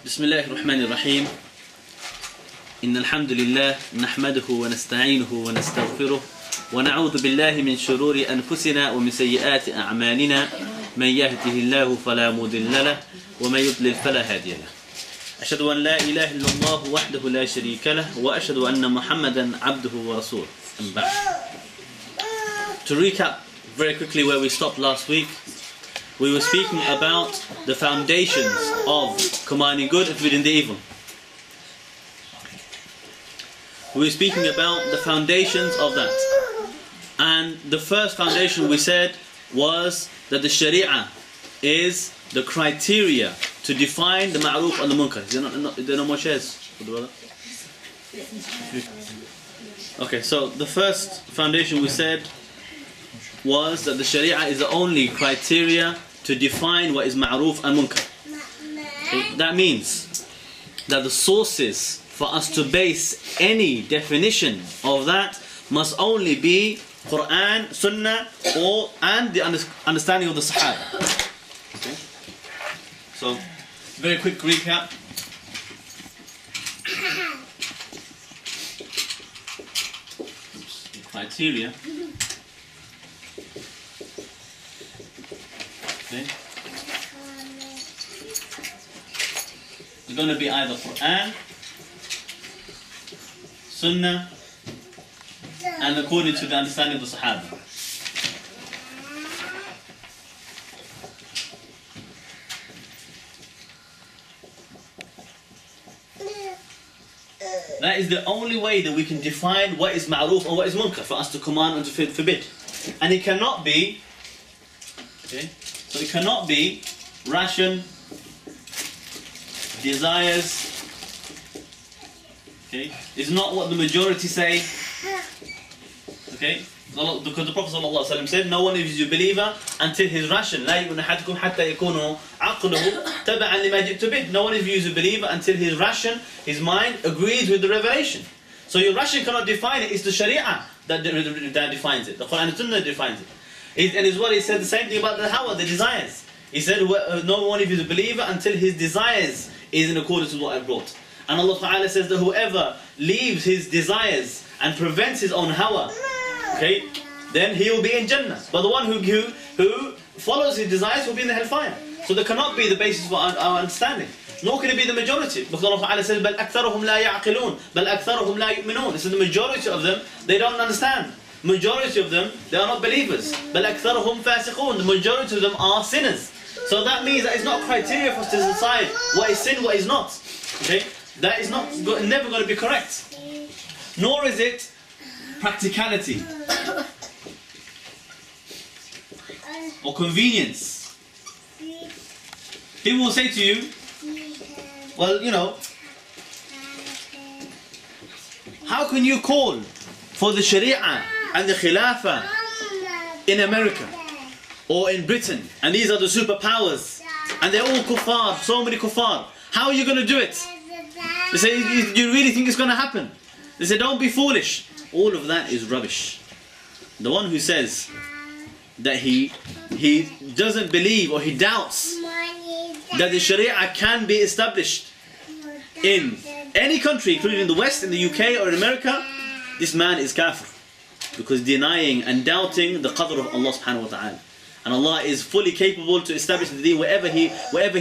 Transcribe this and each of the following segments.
بسم الله الرحمن الرحيم إن الحمد لله نحمده ونستعينه ونستغفره ونعوذ بالله من شرور أنفسنا ومن سيئات أعمالنا من يهده الله فلا مضل له ومن يضلل فلا هادي له أشهد أن لا إله إلا الله وحده لا شريك له وأشهد أن محمدا عبده ورسوله أما بعد. To recap very quickly where we stopped last week, we were speaking about the foundations of commanding good and forbidding the evil. We were speaking about the foundations of that. And the first foundation we said was that the Sharia is the criteria to define the ma'ruf and the munkar. Is there no more chairs for the brother? Okay, so the first foundation we said was that the Sharia is the only criteria to define what is ma'ruf and munkar. Okay, that means that the sources for us to base any definition of that must only be Quran, Sunnah, and the understanding of the Sahaba. Okay? So, very quick recap. Criteria. Okay. It's going to be either Quran, Sunnah, and according to the understanding of the Sahaba. That is the only way that we can define what is ma'ruf and what is munkar, for us to command and to forbid. And it cannot be, okay, so it cannot be ration, desires, okay, it's not what the majority say, okay, because the Prophet ﷺ said, no one is a believer until his ration, لا يؤمن أحدكم حتى يكون عقله تبعا لما جئت به. No one is a believer until his ration, his mind, agrees with the revelation. So your ration cannot define it, it's the Sharia that defines it, the Quran and Sunnah defines it. And as well, he said the same thing about the hawa, the desires. He said, no one is a believer until his desires is in accordance with what I brought. And Allah Ta'ala says that whoever leaves his desires and prevents his own hawa, okay, then he will be in Jannah. But the one who follows his desires will be in the hellfire. So there cannot be the basis for our understanding. Nor can it be the majority. Because Allah Ta'ala says, بَلْ أَكْثَرُهُمْ لَا يَعْقِلُونَ بَلْ أَكْثَرُهُمْ لَا يُؤْمِنُونَ. It says the majority of them, they don't understand. Majority of them, they are not believers. بَلْ أَكْثَرُهُمْ فَاسِقُونَ. The majority of them are sinners. So that means that it's not criteria for us to decide what is sin, what is not. Okay? That is never going to be correct. Nor is it practicality or convenience. People will say to you, well, you know, how can you call for the Sharia and the Khilafah in America or in Britain, and these are the superpowers, and they're all kuffar, so many kuffar. How are you going to do it? They say, you really think it's going to happen? They say, don't be foolish. All of that is rubbish. The one who says that he doesn't believe or he doubts that the Sharia can be established in any country, including in the West, in the UK or in America, this man is kafir. Because denying and doubting the qadr of Allah subhanahu wa ta'ala. And Allah is fully capable to establish the deen wherever He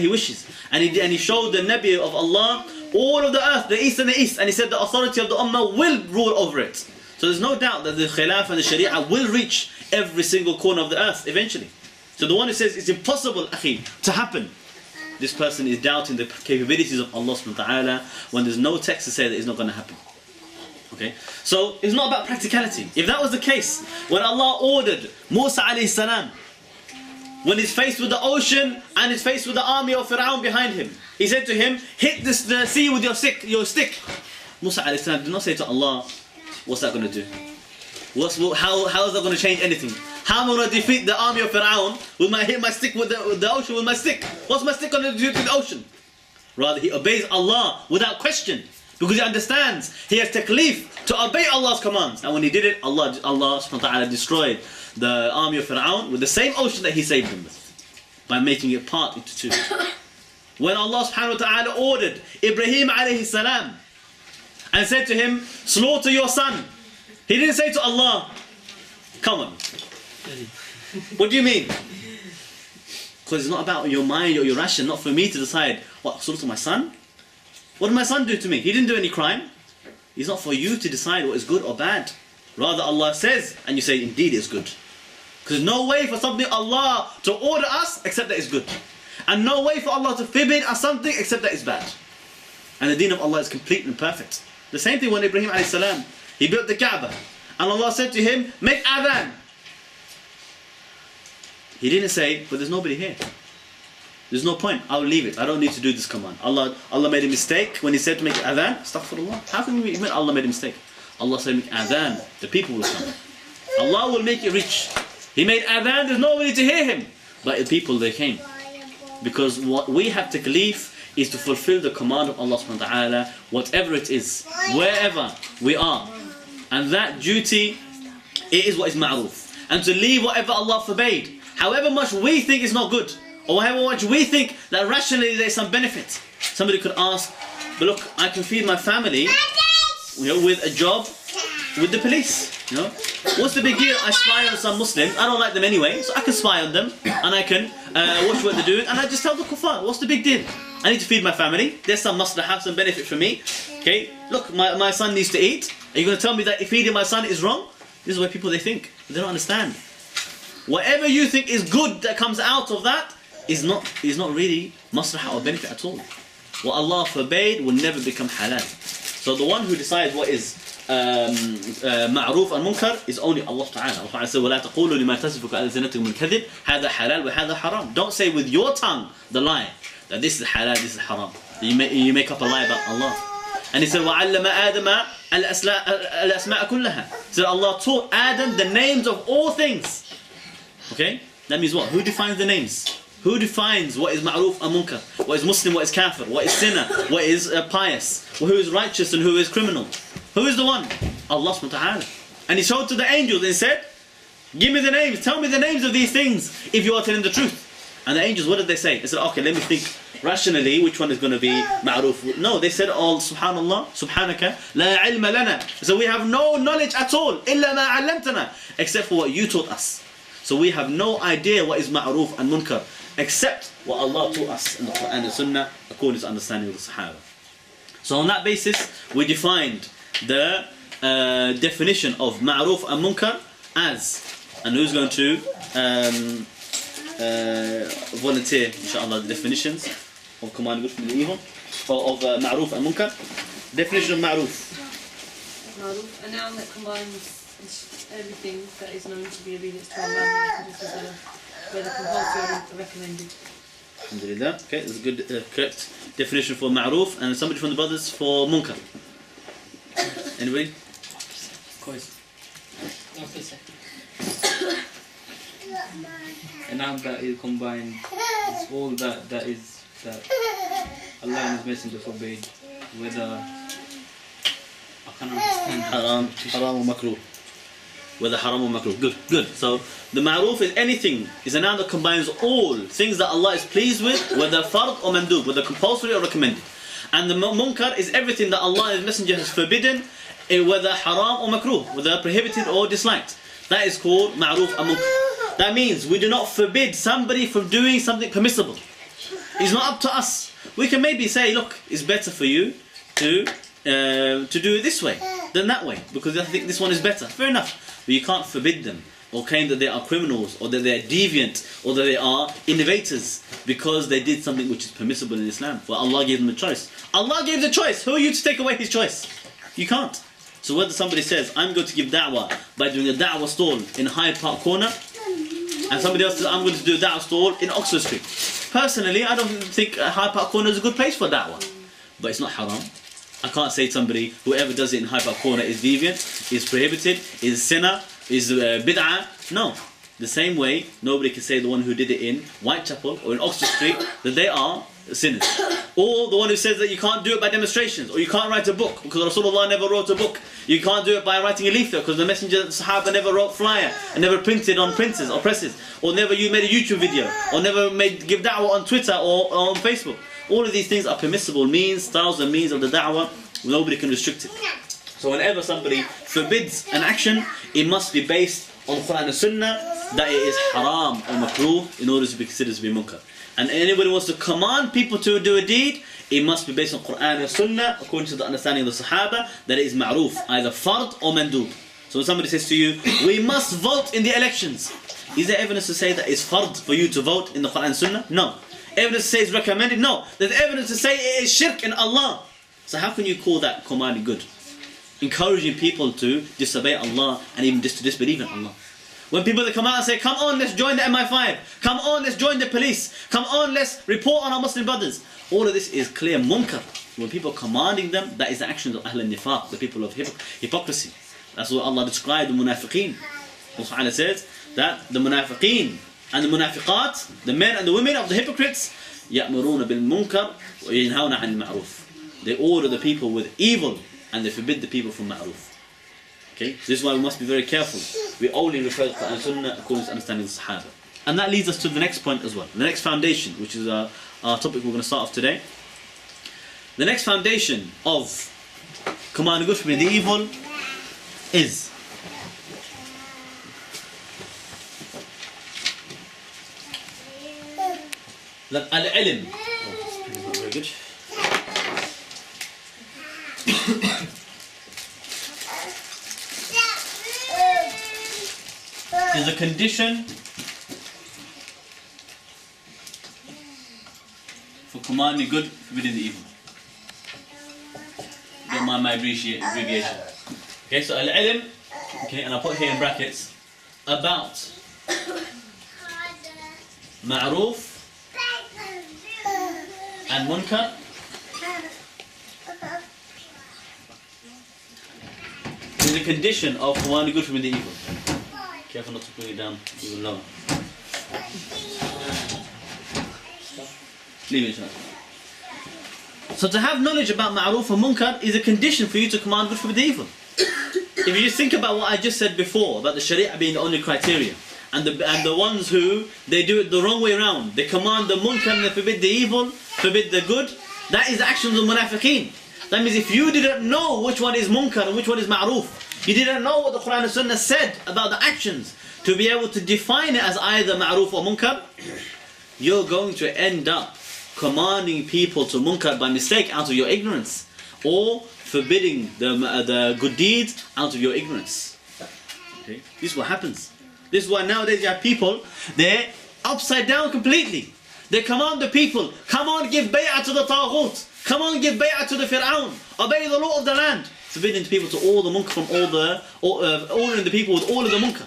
wishes. And He showed the Nabi of Allah all of the earth, the east and the east. And He said the authority of the Ummah will rule over it. So there's no doubt that the Khilaf and the Sharia will reach every single corner of the earth eventually. So the one who says it's impossible, akhi, to happen, this person is doubting the capabilities of Allah subhanahu wa ta'ala when there's no text to say that it's not going to happen. Okay? So it's not about practicality. If that was the case, when Allah ordered Musa alayhi salam, when he's faced with the ocean and he's faced with the army of Fir'aun behind him, he said to him, hit the sea with your stick. Musa alayhi salam did not say to Allah, what's that going to do? How is that going to change anything? How am I going to defeat the army of Fir'aun with hit my stick with the ocean with my stick? What's my stick going to do to the ocean? Rather, he obeys Allah without question. Because he understands, he has taklif to obey Allah's commands. And when he did it, Allah subhanahu wa ta'ala destroyed the army of Fir'aun with the same ocean that he saved them with, by making it part into two. when Allah subhanahu wa ta'ala ordered Ibrahim alayhi salam and said to him, slaughter your son. He didn't say to Allah, come on. What do you mean? Because it's not about your mind or your ration, not for me to decide, what, slaughter my son? What did my son do to me? He didn't do any crime. It's not for you to decide what is good or bad. Rather Allah says, and you say, indeed it's good. Because no way for something Allah to order us except that it's good. And no way for Allah to forbid us something except that it's bad. And the deen of Allah is complete and perfect. The same thing when Ibrahim alayhi salam, he built the Kaaba. And Allah said to him, make adhan. He didn't say, but there's nobody here. There's no point, I'll leave it. I don't need to do this command. Allah made a mistake when He said to make adhan. Astaghfirullah. How can we admit Allah made a mistake? Allah said make adhan, the people will come. Allah will make it reach. He made adhan, there's nobody to hear Him. But the people, they came. Because what we have to taklif is to fulfill the command of Allah subhanahu wa ta'ala, whatever it is, wherever we are. And that duty, it is what is ma'ruf. And to leave whatever Allah forbade, however much we think is not good, or however much we think that rationally there's some benefit. Somebody could ask, but look, I can feed my family, with a job with the police. What's the big deal? I spy on some Muslims. I don't like them anyway, so I can spy on them and I can watch what they're doing, and I just tell the kuffar, what's the big deal? I need to feed my family. There's some maslahah, some benefit for me. Okay, look, my son needs to eat. Are you going to tell me that feeding my son is wrong? This is what people, they think. They don't understand. Whatever you think is good that comes out of that is not really maslahah or benefit at all. What Allah forbade will never become halal. So the one who decides what is ma'ruf and munkar is only Allah Ta'ala. Allah Ta'ala said, وَلَا تَقُولُوا لِمَا تَصِفُكَ أَلْسِنَتُكُمُ الْكَذِبِ هَذَا حَلَال وَهَذَا حَرَام. Don't say with your tongue the lie, that this is halal, this is haram. You make up a lie about Allah. And He said, وَعَلَّمَ آدَمَ الْأَسْمَاءَ كُلَّهَا. So Allah taught Adam the names of all things. Okay? That means what? Who defines the names? Who defines what is ma'ruf and munkar? What is Muslim, what is kafir? What is sinner? What is pious? Who is righteous and who is criminal? Who is the one? Allah subhanahu wa ta'ala. And He showed to the angels and said, give me the names, tell me the names of these things if you are telling the truth. And the angels, what did they say? They said, okay, let me think rationally which one is going to be ma'ruf. No, they said, oh, subhanallah, subhanaka, la ilma lana. So we have no knowledge at all, illa ma 'allamtana, except for what you taught us. So we have no idea what is ma'ruf and munkar, except what Allah taught us in the Quran and Sunnah, according to understanding of the Sahaba. So on that basis, we defined the definition of ma'ruf and munkar as, and who's going to volunteer, inshallah, the definitions of command good from the evil, of ma'ruf and munkar. Definition of ma'ruf. Ma'ruf, a noun that combines everything that is known to be obedience to Allah, whether compulsory or recommended. Alhamdulillah. Okay, that's a good, correct definition for ma'ruf. And somebody from the brothers for munkar. Anybody? Of course. A noun that is combined, it's all that Allah and His Messenger forbade, whether I can't understand. Haram or makruh. Whether haram or makruh. Good. So the ma'ruf is anything, is a noun that combines all things that Allah is pleased with, whether fard or mandub, whether compulsory or recommended. And the munkar is everything that Allah and His Messenger has forbidden, whether haram or makruh, whether prohibited or disliked. That is called ma'ruf and munkar. That means we do not forbid somebody from doing something permissible. It's not up to us. We can maybe say, look, it's better for you to do it this way than that way, because I think this one is better. Fair enough. But you can't forbid them or claim that they are criminals or that they are deviant or that they are innovators because they did something which is permissible in Islam. Well, Allah gave them the choice. Allah gave the choice. Who are you to take away His choice? You can't. So whether somebody says, I'm going to give da'wah by doing a da'wah stall in Hyde Park Corner, and somebody else says, I'm going to do a da'wah stall in Oxford Street. Personally, I don't think Hyde Park Corner is a good place for da'wah. But it's not haram. I can't say somebody, whoever does it in Hyde Park Corner is deviant, is prohibited, is sinner, is bid'ah. No. The same way, nobody can say the one who did it in Whitechapel or in Oxford Street that they are sinners. Or the one who says that you can't do it by demonstrations, or you can't write a book because Rasulullah never wrote a book. You can't do it by writing a leaflet because the Messenger, the Sahaba, never wrote flyer and never printed on printers or presses, or never you made a YouTube video, or never give da'wah on Twitter or on Facebook. All of these things are permissible means, styles and means of the da'wah. Nobody can restrict it. So whenever somebody forbids an action, it must be based on Quran and Sunnah that it is haram or makruh in order to be considered to be munkar. And anybody wants to command people to do a deed, it must be based on Quran and Sunnah according to the understanding of the Sahaba that it is ma'roof, either fard or mandoob. So when somebody says to you, we must vote in the elections, is there evidence to say that it's fard for you to vote in the Quran and Sunnah? No. Evidence to say it's recommended? No. There's evidence to say it is shirk in Allah. So how can you call that commanding good? Encouraging people to disobey Allah and even just to disbelieve in Allah. When people that come out and say, come on, let's join the MI5. Come on, let's join the police. Come on, let's report on our Muslim brothers. All of this is clear munkar. When people are commanding them, that is the actions of Ahl al-Nifaq, the people of hypocrisy. That's what Allah described the munafiqeen. Allah says that the munafiqeen and the munafiqat, the men and the women of the hypocrites, يَأْمُرُونَ بِالْمُنْكَرِ وَيَنْهَوْنَ عَنِ الْمَعْرُوفِ. They order the people with evil and they forbid the people from ma'roof. Okay? This is why we must be very careful. We only refer to Quran and Sunnah according to understanding the Sahaba. And that leads us to the next point as well. The next foundation, which is our topic we're going to start off today. The next foundation of commanding good, forbidding the evil is that al-ilm. Oh, very good. Is a condition for commanding good, forbidding the evil. Don't mind my abbreviation. Okay, so al-ilm, okay, and I'll put here in brackets, about ma'roof and munkar is a condition of commanding good, forbidding the evil. Careful not to bring it down even lower. Leave it, inshallah. So to have knowledge about ma'roof and munkar is a condition for you to command good, forbid the evil. If you just think about what I just said before, about the sharia being the only criteria, and the ones who, they do it the wrong way around. They command the munkar and they forbid the evil, forbid the good. That is the actions of munafiqeen. That means if you didn't know which one is munkar and which one is ma'roof, you didn't know what the Quran and Sunnah said about the actions to be able to define it as either ma'roof or munkar, you're going to end up commanding people to munkar by mistake out of your ignorance, or forbidding the good deeds out of your ignorance. Okay? This is what happens. This is why nowadays you have people, they're upside down completely. They command the people, come on, give bay'ah to the taghut. Come on, give bay'ah to the Fir'aun. Obey the law of the land. Forbidding people to all the munkar from ordering the people with all of the munkar.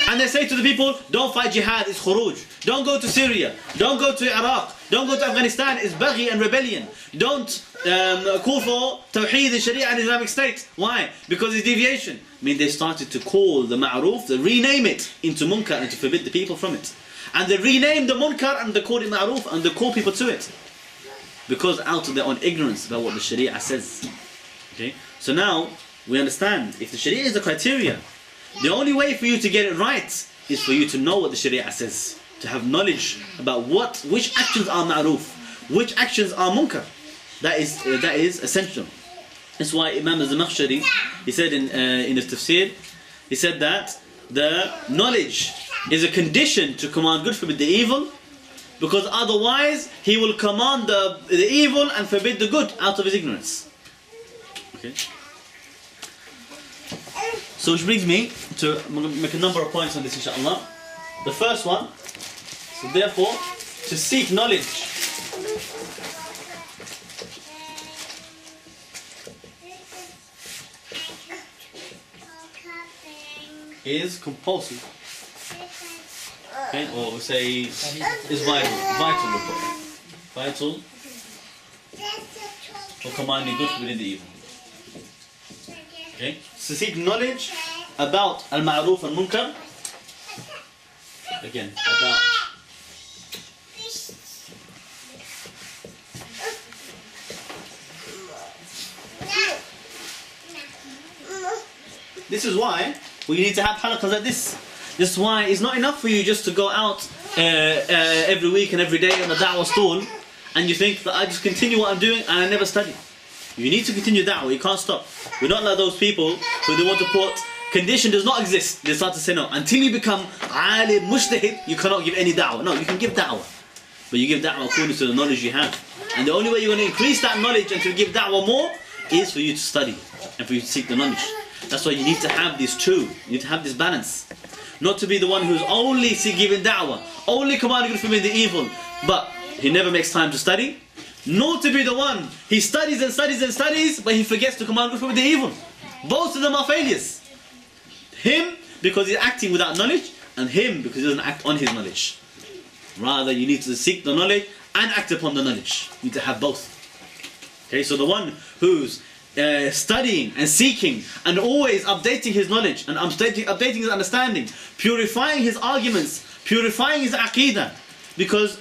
And they say to the people, don't fight jihad, it's khuruj. Don't go to Syria. Don't go to Iraq. Don't go to Afghanistan, it's baghi and rebellion. Don't call for Tawheed and Sharia and Islamic State. Why? Because it's deviation. I mean, they started to call the ma'roof, they rename it into munkar and to forbid the people from it. And they renamed the munkar and they called it ma'roof and they call people to it. Because out of their own ignorance about what the Sharia says. Okay? So now, we understand, if the Sharia is the criteria, the only way for you to get it right is for you to know what the Sharia says. To have knowledge about which actions are ma'roof, which actions are munkar. That is essential. That's why Imam al-Zamakhshari, he said in his tafsir, he said that the knowledge is a condition to command good, forbid the evil, because otherwise he will command the evil and forbid the good out of his ignorance. Okay. So which brings me to, I'm going to make a number of points on this, inshallah. The first one, so therefore, to seek knowledge is compulsory. Okay, or we say is vital for commanding good, forbidding the evil. Okay, so seek knowledge about al-ma'roof and munkar. Again, about this is why we need to have halaqas like this. This is why it's not enough for you just to go out every week and every day on a da'wah stall and you think that I just continue what I'm doing and I never study. You need to continue da'wah, you can't stop. We're not like those people who they want to put condition does not exist. They start to say no. Until you become alim, mujtahid, you cannot give any da'wah. No, you can give da'wah. But you give da'wah according to the knowledge you have. And the only way you're going to increase that knowledge and to give da'wah more is for you to study and for you to seek the knowledge. That's why you need to have these two. You need to have this balance. Not to be the one who's only giving da'wah, only commanding good from the evil, but he never makes time to study. Nor to be the one, he studies and studies and studies, but he forgets to command good from the evil. Both of them are failures. Him, because he's acting without knowledge, and him, because he doesn't act on his knowledge. Rather, you need to seek the knowledge and act upon the knowledge. You need to have both. Okay, so the one who's studying and seeking and always updating his knowledge and updating his understanding, purifying his arguments, purifying his aqidah, because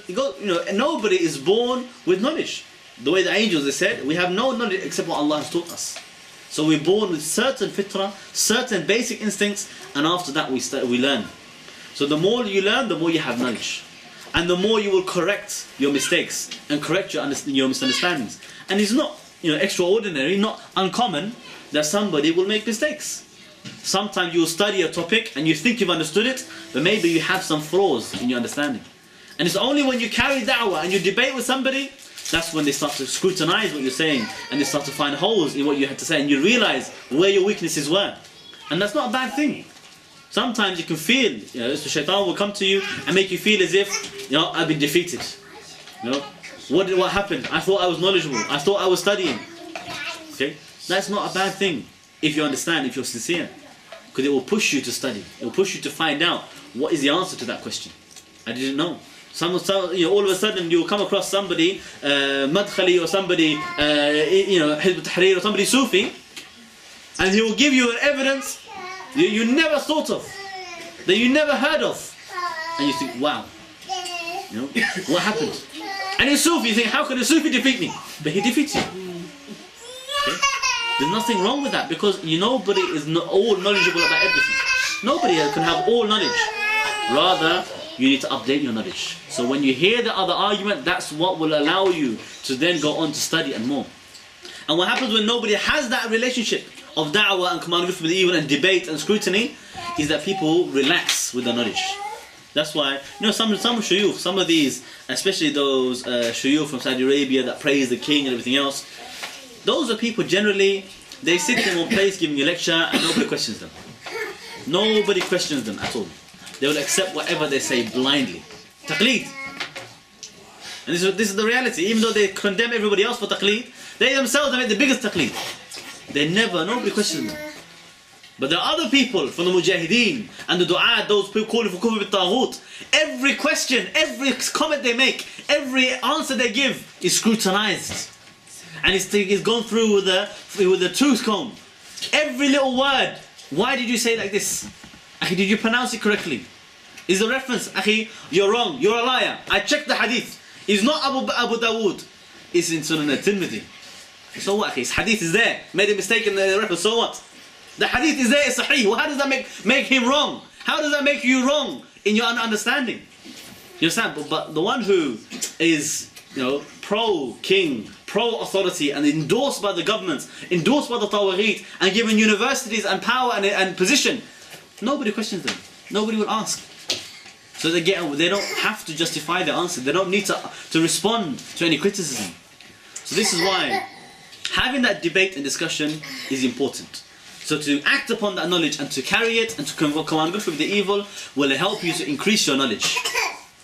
nobody is born with knowledge. The way the angels, they said, we have no knowledge except what Allah has taught us. So we're born with certain fitrah, certain basic instincts, and after that we learn. So the more you learn, the more you have knowledge, and the more you will correct your mistakes and correct your misunderstandings. And it's not extraordinary, not uncommon that somebody will make mistakes. Sometimes you will study a topic and you think you've understood it, but maybe you have some flaws in your understanding. And it's only when you carry da'wah and you debate with somebody, that's when they start to scrutinize what you're saying and they start to find holes in what you had to say, and you realize where your weaknesses were. And that's not a bad thing. Sometimes you can feel, the shaitan will come to you and make you feel as if, I've been defeated. What happened? I thought I was knowledgeable. I thought I was studying. Okay? That's not a bad thing if you understand, if you're sincere. Because it will push you to study. It will push you to find out what is the answer to that question. I didn't know. All of a sudden you'll come across somebody, Madkhali or somebody, Hizb Tahrir or somebody Sufi, and he will give you an evidence you never thought of, that you never heard of. And you think, wow, what happened? And in Sufi, you think, how can a Sufi defeat me? But he defeats you. Okay? There's nothing wrong with that, because nobody is all knowledgeable about everything. Nobody can have all knowledge. Rather, you need to update your knowledge. So when you hear the other argument, that's what will allow you to then go on to study and more. And what happens when nobody has that relationship of da'wah and command with the evil and debate and scrutiny, is that people relax with the knowledge. That's why, some shuyukh, some of these, especially those shuyukh from Saudi Arabia that praise the king and everything else, those are people generally, they sit in one place giving a lecture and nobody questions them. Nobody questions them at all. They will accept whatever they say blindly. Taqleed. And this is the reality. Even though they condemn everybody else for taqleed, they themselves have made the biggest taqleed. Nobody questions them. But there are other people from the mujahideen and the du'at, those people calling for kufr bit-taghut. Every question, every comment they make, every answer they give is scrutinized. And it's gone through with a tooth comb. Every little word. Why did you say like this? Akhi, did you pronounce it correctly? Is the reference, Akhi, you're wrong, you're a liar. I checked the hadith. It's not Abu Dawood. It's in Sunan al-Tirmidhi. So what, Akhi? His hadith is there. Made a mistake in the reference, so what? The hadith is there, it's sahih. Well, how does that make him wrong? How does that make you wrong in your understanding? You understand? But the one who is, pro-king, pro-authority, and endorsed by the governments, endorsed by the Tawagheet, and given universities and power and position, nobody questions them. Nobody will ask. So they don't have to justify their answer. They don't need to respond to any criticism. So this is why having that debate and discussion is important. So to act upon that knowledge and to carry it and to command good from the evil will help you to increase your knowledge.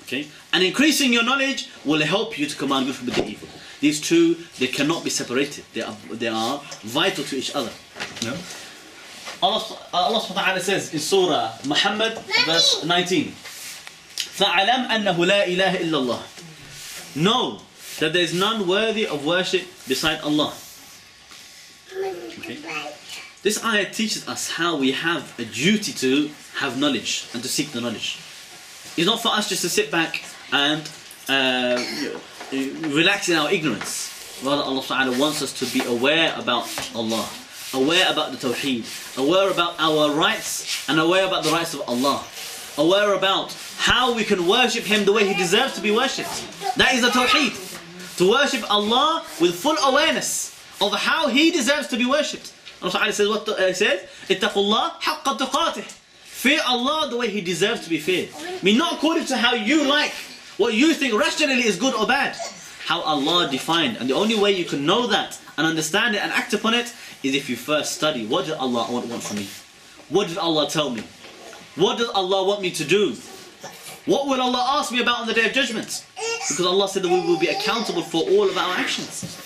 Okay? And increasing your knowledge will help you to command good from the evil. These two, they cannot be separated. They are vital to each other. Yeah? Allah subhanahu wa ta'ala says in Surah Muhammad verse 19, فَعَلَمْ أَنَّهُ لَا إِلَهَ إِلَّا اللَّهِ. Know that there is none worthy of worship beside Allah. Okay? This ayah teaches us how we have a duty to have knowledge and to seek the knowledge. It's not for us just to sit back and relax in our ignorance. Rather, Allah Ta'ala wants us to be aware about Allah, aware about the Tawheed, aware about our rights and aware about the rights of Allah, aware about how we can worship Him the way He deserves to be worshipped. That is the Tawheed. To worship Allah with full awareness of how He deserves to be worshipped. Allah says, what it says, اتقوا الله حق تقاته. Fear Allah the way He deserves to be feared. I mean, not according to how you like, what you think rationally is good or bad. How Allah defined. And the only way you can know that and understand it and act upon it is if you first study. What did Allah want from me? What did Allah tell me? What does Allah want me to do? What will Allah ask me about on the Day of Judgment? Because Allah said that we will be accountable for all of our actions.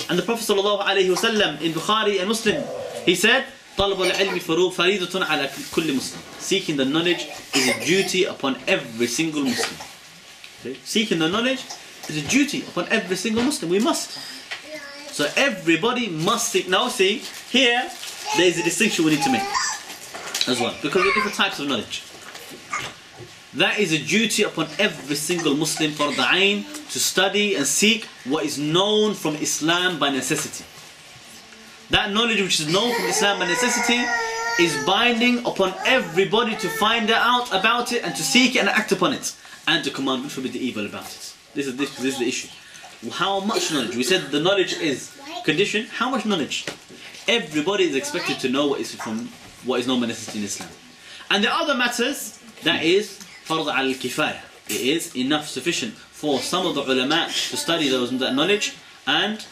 And the Prophet ﷺ in Bukhari and Muslim, he said, طلب العلم فريضة على كل مسلم. Seeking the knowledge is a duty upon every single Muslim. Okay? Seeking the knowledge is a duty upon every single Muslim. We must. So everybody must seek. Now see, here there is a distinction we need to make as well, because there are different types of knowledge. That is a duty upon every single Muslim, for the ayn, to study and seek what is known from Islam by necessity. That knowledge which is known from Islam by necessity is binding upon everybody to find out about it and to seek it and act upon it, and to command good, forbid the evil about it. This is the issue. How much knowledge? We said the knowledge is condition. How much knowledge? Everybody is expected to know what is known by necessity in Islam. And the other matters, that is farḍ al-kifaya. It is enough, sufficient for some of the ulama to study that knowledge and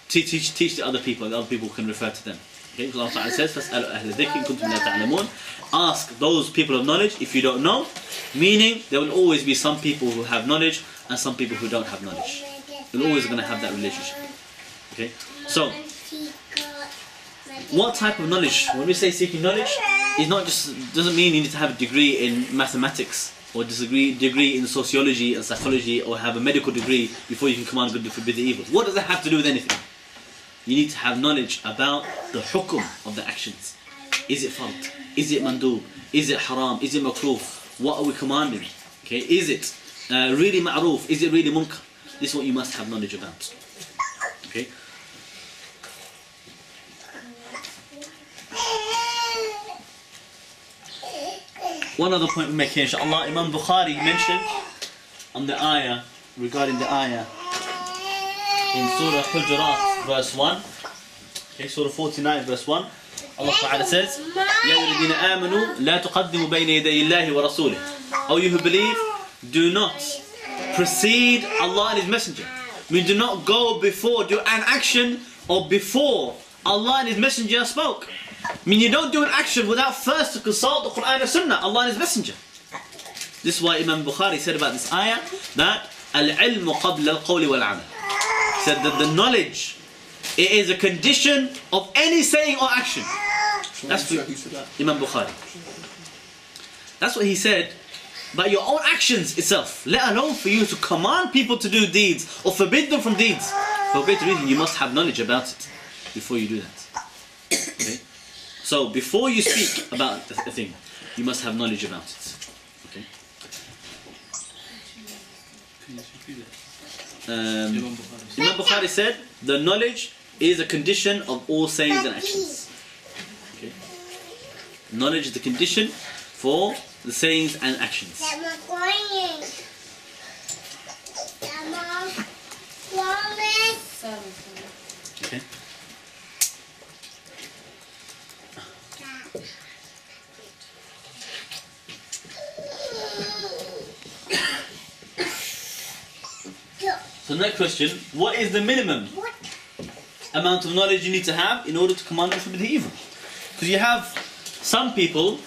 teach the other people. The other people can refer to them. Okay? Because Allah Ta'ala says, فَاسْأَلُوا أَهْلَ الذِّكْرِ إِن كُنتُمْ لَا تَعْلَمُونَ. Ask those people of knowledge if you don't know. Meaning, there will always be some people who have knowledge and some people who don't have knowledge. You're always going to have that relationship. Okay? So, what type of knowledge? When we say seeking knowledge, it doesn't mean you need to have a degree in mathematics or degree in sociology and psychology or have a medical degree before you can command good and forbid the evil. What does that have to do with anything? You need to have knowledge about the hukum of the actions. Is it fard? Is it mandub? Is it haram? Is it makruh? What are we commanding? Okay, is it really ma'ruf? Is it really munkar? This is what you must have knowledge about. Okay. One other point we make here, inshaAllah, Imam Bukhari mentioned on the ayah, regarding the ayah in Surah Hujurat, verse 1. Okay, Surah 49, verse 1. Allah Ta'ala says, يَا الَّذِينَ آمَنُوا لَا تُقَدِّمُوا بَيْنَ يَدَيِ اللَّهِ وَرَسُولِهِ. O you who believe, do not precede Allah and His Messenger. I mean, do not go before, do an action or before Allah and His Messenger spoke. I mean, you don't do an action without first to consult the Quran and Sunnah, Allah and His Messenger. This is why Imam Bukhari said about this ayah that al-ilmu qabla al-qawli wal-amal. He said that the knowledge, it is a condition of any saying or action. That's what Imam Bukhari. That's what he said. But your own actions itself, let alone for you to command people to do deeds or forbid them from deeds. For a great reason, you must have knowledge about it before you do that. Okay? So before you speak about a thing, you must have knowledge about it. Okay? Imam Bukhari said, the knowledge is a condition of all sayings and actions. Okay? Knowledge is the condition for the sayings and actions. Okay? So the next question, what is the minimum amount of knowledge you need to have in order to command and forbid evil? Because you have some people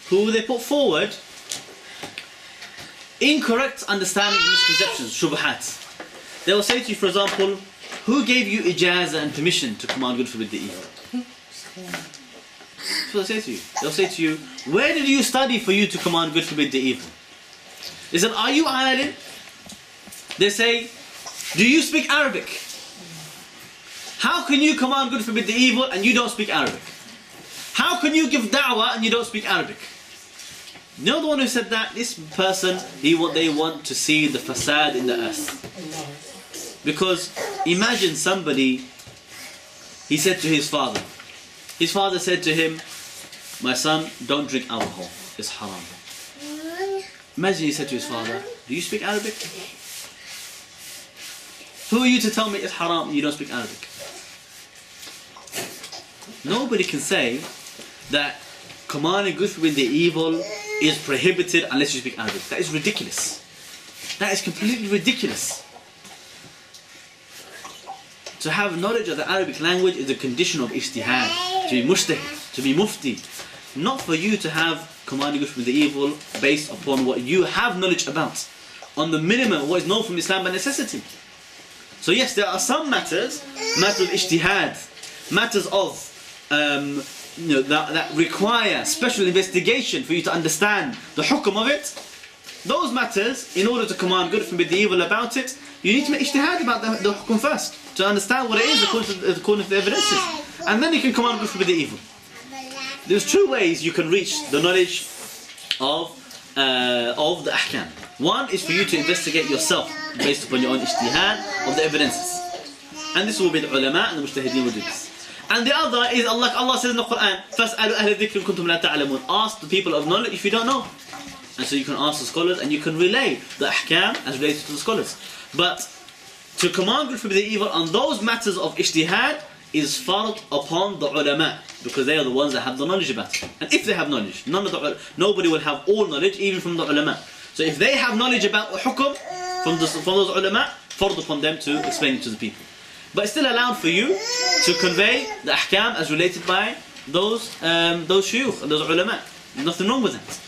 who they put forward incorrect understanding and misconceptions, shubhat. They will say to you, for example, who gave you ijazah and permission to command good, forbid the evil? That's what they'll say to you. They'll say to you, where did you study for you to command good, forbid the evil? They said, are you alim? They say, do you speak Arabic? How can you command good, forbid the evil and you don't speak Arabic? How can you give da'wah and you don't speak Arabic? You know the one who said that? This person, they want to see the fasad in the earth. Because imagine somebody, he said to his father said to him, my son, don't drink alcohol, it's haram. Imagine he said to his father, do you speak Arabic? Who are you to tell me it's haram and you don't speak Arabic? Nobody can say that commanding good with the evil is prohibited unless you speak Arabic. That is ridiculous. That is completely ridiculous. To have knowledge of the Arabic language is a condition of ijtihad, to be mujtahid, to be mufti. Not for you to have commanding good with the evil based upon what you have knowledge about. On the minimum of what is known from Islam by necessity. So yes, there are some matters of ijtihad, matters of that require special investigation for you to understand the hukum of it. Those matters, in order to command good from the evil about it, you need to make ijtihad about the hukum first, to understand what it is according to the evidences. And then you can command good from the evil. There's two ways you can reach the knowledge of the ahkam. One is for you to investigate yourself based upon your own ijtihad of the evidences. And this will be the ulama and the mujtahideen will do this. And the other is Allah says in the Quran, فَاسْأَلُوا أَهْلَ الذِّكْرِ كُنْتُمْ لَا تَعْلَمُونَ. Ask the people of knowledge if you don't know. And so you can ask the scholars and you can relay the ahkam as related to the scholars. But to command good from the evil on those matters of ijtihad is fard upon the ulama, because they are the ones that have the knowledge about it. And if they have knowledge, nobody will have all knowledge, even from the ulama. So if they have knowledge about the hukum from those ulama, fard upon them to explain it to the people. But it's still allowed for you to convey the ahkam as related by those shuyukh, those ulama. There's nothing wrong with that.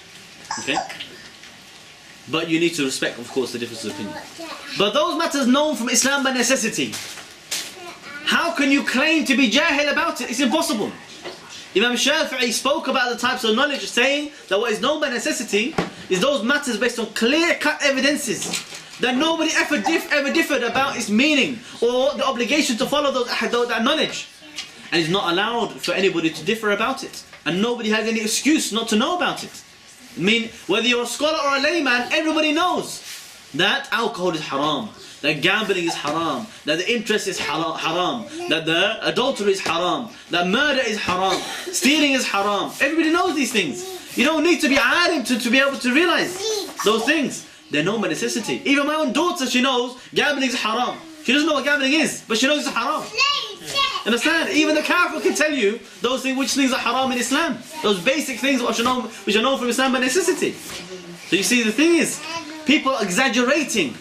Okay? But you need to respect, of course, the difference of opinion. But those matters known from Islam by necessity, how can you claim to be jahil about it? It's impossible. Imam Shafi'i spoke about the types of knowledge, saying that what is known by necessity is those matters based on clear-cut evidences that nobody ever differed about its meaning or the obligation to follow that knowledge. And it's not allowed for anybody to differ about it. And nobody has any excuse not to know about it. I mean, whether you're a scholar or a layman, everybody knows that alcohol is haram, that gambling is haram, that the interest is haram, that the adultery is haram, that murder is haram, stealing is haram. Everybody knows these things. You don't need to be alim to be able to realize those things. They're known by necessity. Even my own daughter, she knows gambling is haram. She doesn't know what gambling is, but she knows it's haram. Understand? Even the kafir can tell you those things, which things are haram in Islam. Those basic things which are known from Islam by necessity. So you see, the thing is, people are exaggerating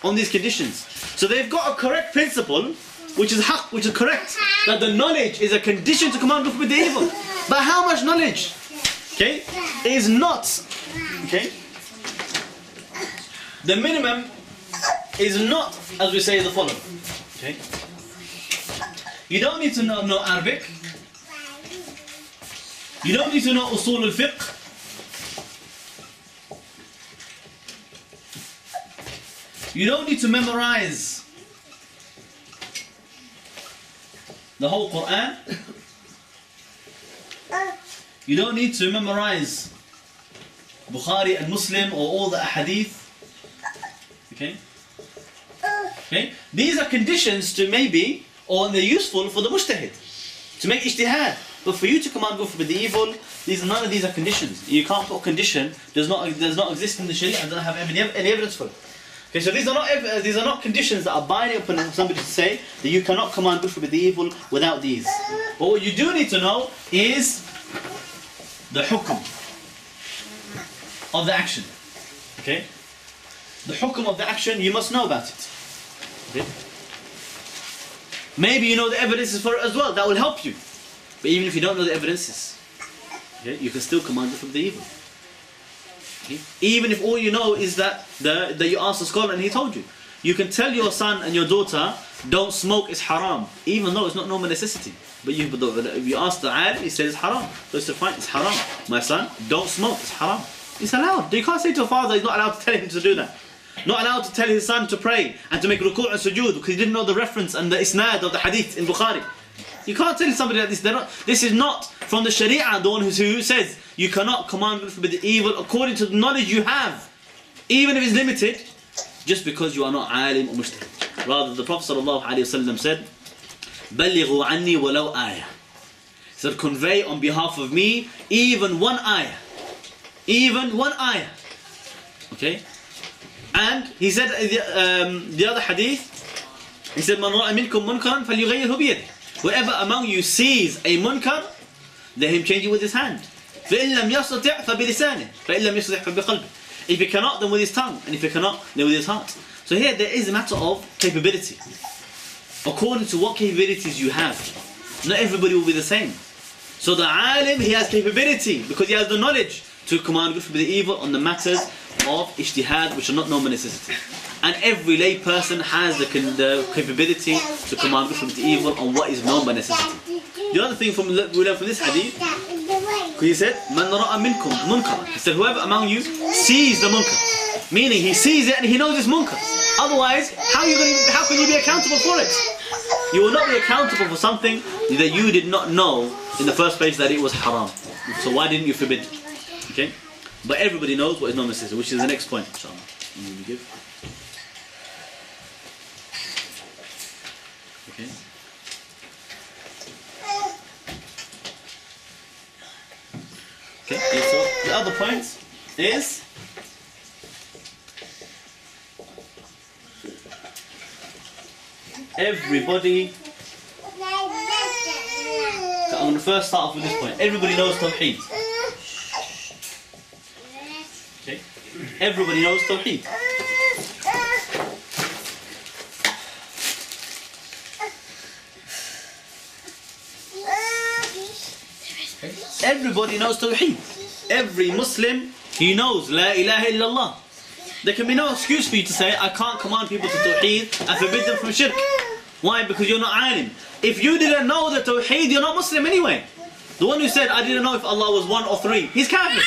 on these conditions. So they've got a correct principle, which is haqq, which is correct, that the knowledge is a condition to command good with the evil. But how much knowledge? Okay, is not. Okay, the minimum is not, as we say, the following. Okay, you don't need to know Arabic. You don't need to know usul al-fiqh. You don't need to memorize the whole Quran. You don't need to memorize Bukhari and Muslim or all the ahadith. Okay? Okay? These are conditions to maybe, or they're useful for the mujtahid, to make ijtihad. But for you to command good with the evil, none of these are conditions. You can't put a condition, does not exist in the Sharia and doesn't have any evidence for it. Okay, so these are not conditions that are binding upon somebody to say that you cannot command good with the evil without these. But what you do need to know is the hukum of the action. Okay? The hukum of the action, you must know about it. Okay? Maybe you know the evidences for it as well, that will help you. But even if you don't know the evidences, okay, you can still command good with the evil. Okay? Even if all you know is that you asked a scholar and he told you. You can tell your son and your daughter, don't smoke, it's haram, even though it's not normal necessity. But if you ask the alim, he says it's haram. So it's fine, it's haram. My son, don't smoke, it's haram. It's allowed. You can't say to a father he's not allowed to tell him to do that. Not allowed to tell his son to pray and to make ruku' and sujood because he didn't know the reference and the isnad of the hadith in Bukhari. You can't tell somebody like this. This is not from the Sharia, the one who says you cannot command good with the evil according to the knowledge you have, even if it's limited, just because you are not alim or mujtahid. Rather, the Prophet ﷺ said, بَلِّغُوا عَنِّي وَلَوْ آيَةً. He said, convey on behalf of me even one ayah. Even one ayah. Okay? And he said, the other hadith, He said, "Man ra'a minkum munkaran falyughayyirhu biyadihi." Whoever among you sees a munkar, let him change it with his hand. فَإِن لَمْ يَسْتَطِعْ فَبِلِسَانِهِ فَإِن لَمْ يَسْتَطِعْ فَبِقَلْبِهِ. If he cannot, then with his tongue, and if he cannot, then with his heart. So here there is a matter of capability. According to what capabilities you have, not everybody will be the same. So the alim, he has capability because he has the knowledge to command good, forbid evil on the matters of ijtihad, which are not known by necessity. And every lay person has the capability to command good, forbid evil on what is known by necessity. The other thing we learn from this hadith, he said, "Man ra'a minkum munkar." He said, whoever among you sees the munkar, meaning he sees it and he knows it's munkar. Otherwise, how can you be accountable for it? You will not be accountable for something that you did not know in the first place that it was haram. So why didn't you forbid? Okay, but everybody knows what is non-necessary, which is the next point. Inshallah, we give. Okay. Okay, so the other point is everybody. I'm going to first start off with this point. Everybody knows Tawheed. Okay? Everybody knows Tawheed. Everybody knows Tawheed. Every Muslim, he knows La ilaha illallah. There can be no excuse for you to say, I can't command people to Tawheed and forbid them from shirk. Why? Because you're not alim. If you didn't know the Tawheed, you're not Muslim anyway. The one who said, I didn't know if Allah was one or three, he's kafir.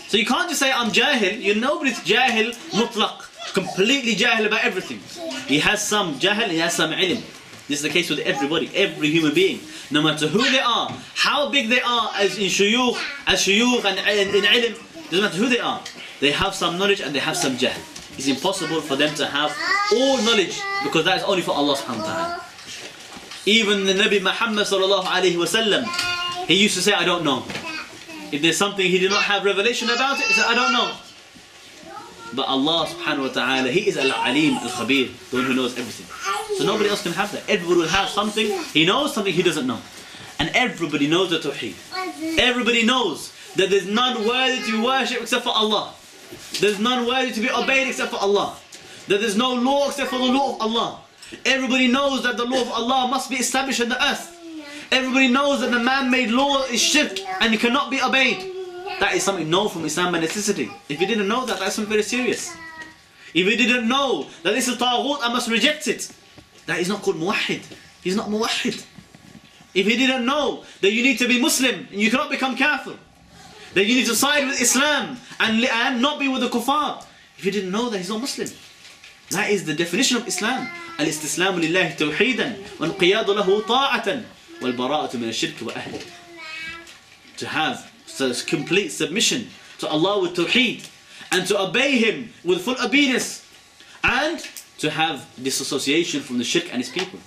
So you can't just say, I'm jahil. Nobody's jahil mutlaq. Completely jahil about everything. He has some jahil, he has some ilm. This is the case with everybody, every human being. No matter who they are, how big they are as in shuyukh and in ilm, doesn't matter who they are. They have some knowledge and they have some jahl. It's impossible for them to have all knowledge because that is only for Allah subhanahu wa ta'ala. Even the Nabi Muhammad sallallahu alayhi wa sallam, he used to say, I don't know. If there's something he did not have revelation about it, he said, I don't know. But Allah subhanahu wa ta'ala, He is Al-Alim, Al-Khabir, the one who knows everything. So nobody else can have that. Everybody will have something, he knows something he doesn't know. And everybody knows the Tawheed. Everybody knows that there's none worthy to be worshipped except for Allah. There's none worthy to be obeyed except for Allah. That there's no law except for the law of Allah. Everybody knows that the law of Allah must be established on the earth. Everybody knows that the man-made law is shirk and it cannot be obeyed. That is something known from Islam by necessity. If you didn't know that, that's something very serious. If you didn't know that this is taghut, I must reject it. That is not called muwahhid. He's not muwahhid. If he didn't know that you need to be Muslim and you cannot become kafir, that you need to side with Islam and not be with the kuffar, if you didn't know that, he's not Muslim. That is the definition of Islam. Al-istislamu lillahi tawheedan wal-qiyadu lahu ta'atan wal-bara'atu min ash-shirk wa ahli. To have complete submission to Allah with tawheed and to obey Him with full obedience and to have disassociation from the shirk and his people.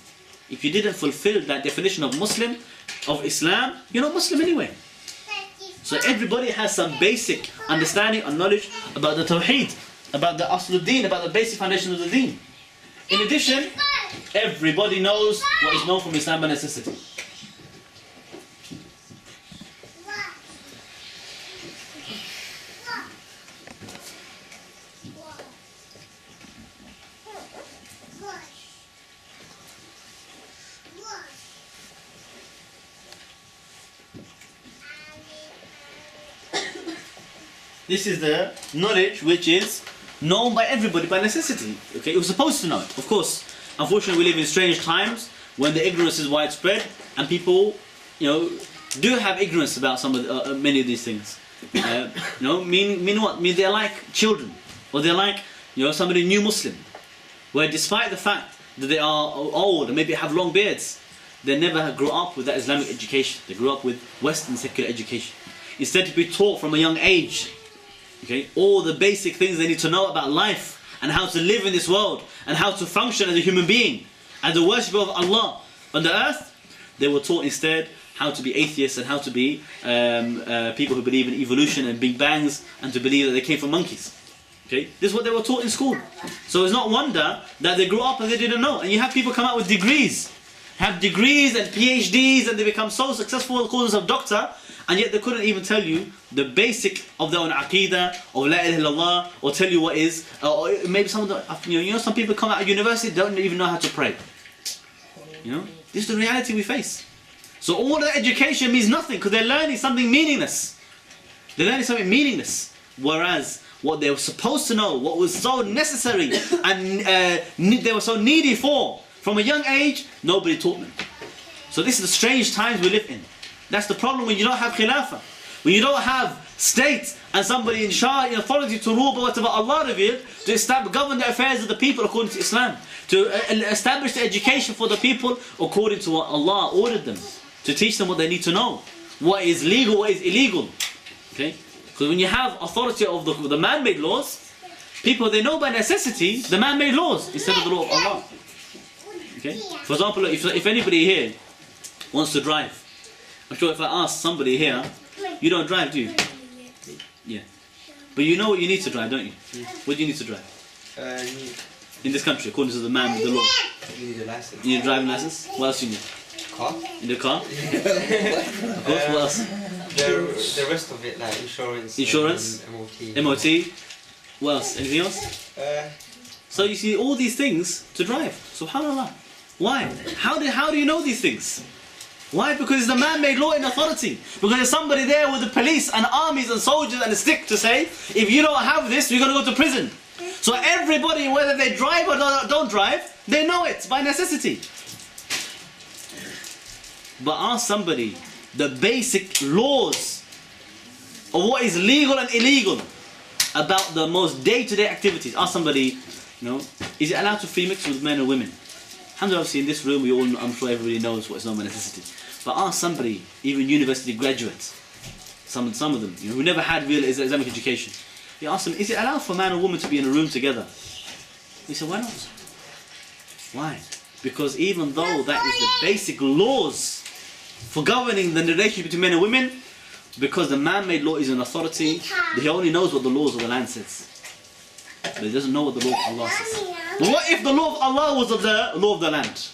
If you didn't fulfill that definition of Muslim, of Islam, you're not Muslim anyway. So everybody has some basic understanding and knowledge about the Tawheed, about the Asluddin, about the basic foundation of the Deen. In addition, everybody knows what is known from Islam by necessity. This is the knowledge which is known by everybody by necessity. Okay, you're supposed to know it. Of course, unfortunately, we live in strange times when the ignorance is widespread and people, do have ignorance about some of many of these things. Mean what? Mean they're like children, or they're like somebody new Muslim, where despite the fact that they are old and maybe have long beards, they never grew up with that Islamic education. They grew up with Western secular education. Instead, to be taught from a young age. Okay, all the basic things they need to know about life and how to live in this world and how to function as a human being, as a worshipper of Allah on the earth, they were taught instead how to be atheists and how to be people who believe in evolution and big bangs and to believe that they came from monkeys. Okay, this is what they were taught in school. So it's not wonder that they grew up and they didn't know. And you have people come out with degrees, have degrees and PhDs, and they become so successful, call themselves doctor, and yet they couldn't even tell you the basic of their own aqidah, or la ilaha illallah, or tell you what is, or maybe some of the, you know, some people come out of university, don't even know how to pray. You know, this is the reality we face. So all that education means nothing, because they're learning something meaningless. They're learning something meaningless. Whereas what they were supposed to know, what was so necessary, and they were so needy for, from a young age, nobody taught them. So this is the strange times we live in. That's the problem when you don't have khilafah. When you don't have state and somebody in charge, in authority to rule by whatever Allah revealed, to govern the affairs of the people according to Islam, to establish the education for the people according to what Allah ordered them, to teach them what they need to know, what is legal, what is illegal. Okay? Because when you have authority of the man-made laws, people, they know by necessity the man-made laws instead of the law of Allah. Okay? For example, if anybody here wants to drive, I'm sure if I ask somebody here, you don't drive, do you? Yeah. But you know what you need to drive, don't you? What do you need to drive? In this country, according to the man with the law. You need a license. You need a driving license? What else do you need? Car? In the car? Of course, what else? The rest of it, like insurance. Insurance? MOT. What else? Anything else? So you see all these things to drive. Subhanallah. Why? How do you know these things? Why? Because it's the man-made law in authority. Because there's somebody there with the police and armies and soldiers and a stick to say, if you don't have this, you're going to go to prison. So everybody, whether they drive or don't drive, they know it by necessity. But ask somebody the basic laws of what is legal and illegal about the most day-to-day activities. Ask somebody, you know, is it allowed to free mix with men and women? Alhamdulillah, obviously in this room, I'm sure everybody knows what is not a necessity. But ask somebody, even university graduates, some of them, you know, who never had real Islamic education. You ask them, is it allowed for a man and woman to be in a room together? He said, why not? Why? Because even though that is the basic laws for governing the relationship between men and women, because the man-made law is an authority, he only knows what the laws of the land says. But he doesn't know what the law of Allah says. What if the law of Allah was the law of the land?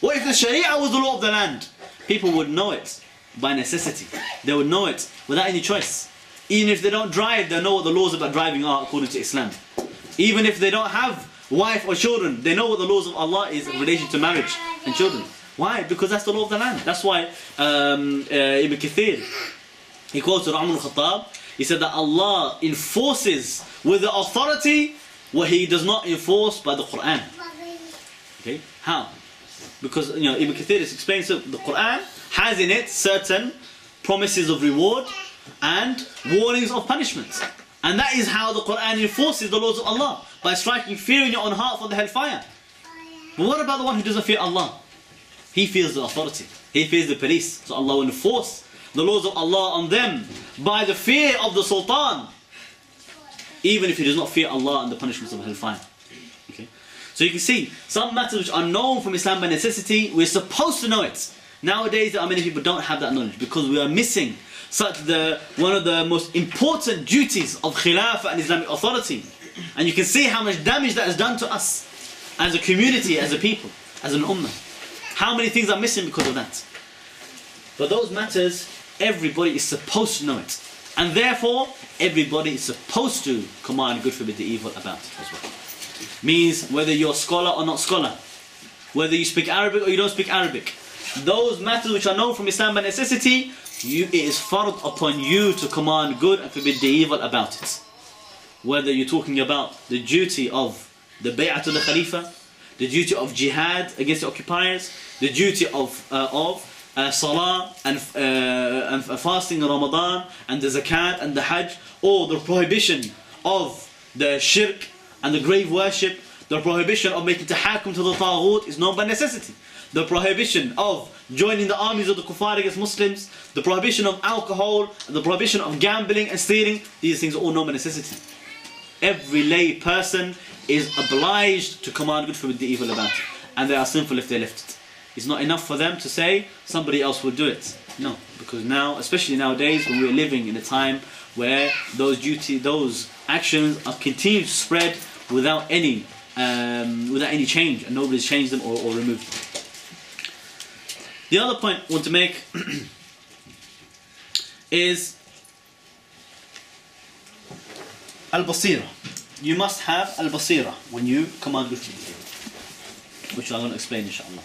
What if the Sharia was the law of the land? People would know it by necessity. They would know it without any choice. Even if they don't drive, they know what the laws about driving are according to Islam. Even if they don't have wife or children, they know what the laws of Allah is in relation to marriage and children. Why? Because that's the law of the land. That's why Ibn Kathir, he quoted Umar al-Khattab, he said that Allah enforces with the authority what He does not enforce by the Quran. Okay? How? Because, you know, Ibn Kathir explains that the Quran has in it certain promises of reward and warnings of punishment. And that is how the Quran enforces the laws of Allah, by striking fear in your own heart for the hellfire. But what about the one who doesn't fear Allah? He fears the authority. He fears the police. So Allah will enforce the laws of Allah on them by the fear of the Sultan, even if he does not fear Allah and the punishments of hellfire. Okay? So you can see, some matters which are known from Islam by necessity, we're supposed to know it. Nowadays there are many people who don't have that knowledge because we are missing one of the most important duties of Khilafah and Islamic authority. And you can see how much damage that has done to us as a community, as a people, as an ummah. How many things are missing because of that. But those matters, everybody is supposed to know it. And therefore, everybody is supposed to command good, forbid the evil about it as well. Means whether you're scholar or not scholar, whether you speak Arabic or you don't speak Arabic, those matters which are known from Islam by necessity, it is fard upon you to command good and forbid the evil about it. Whether you're talking about the duty of the bay'ah to the Khalifa, the duty of jihad against the occupiers, the duty of salah and fasting in Ramadan, and the zakat and the hajj, or the prohibition of the shirk and the grave worship, the prohibition of making tahakum to the taghut is known by necessity. The prohibition of joining the armies of the kuffar against Muslims, the prohibition of alcohol, the prohibition of gambling and stealing, these things are all known by necessity. Every lay person is obliged to command good, forbid the evil about it. And they are sinful if they left it. It's not enough for them to say somebody else will do it. No, because now, especially nowadays, when we're living in a time where those actions are continuing to spread without any change, and nobody's changed them or removed them. The other point I want to make is al-basira. You must have al-basira when you command good food, which I'm going to explain inshallah.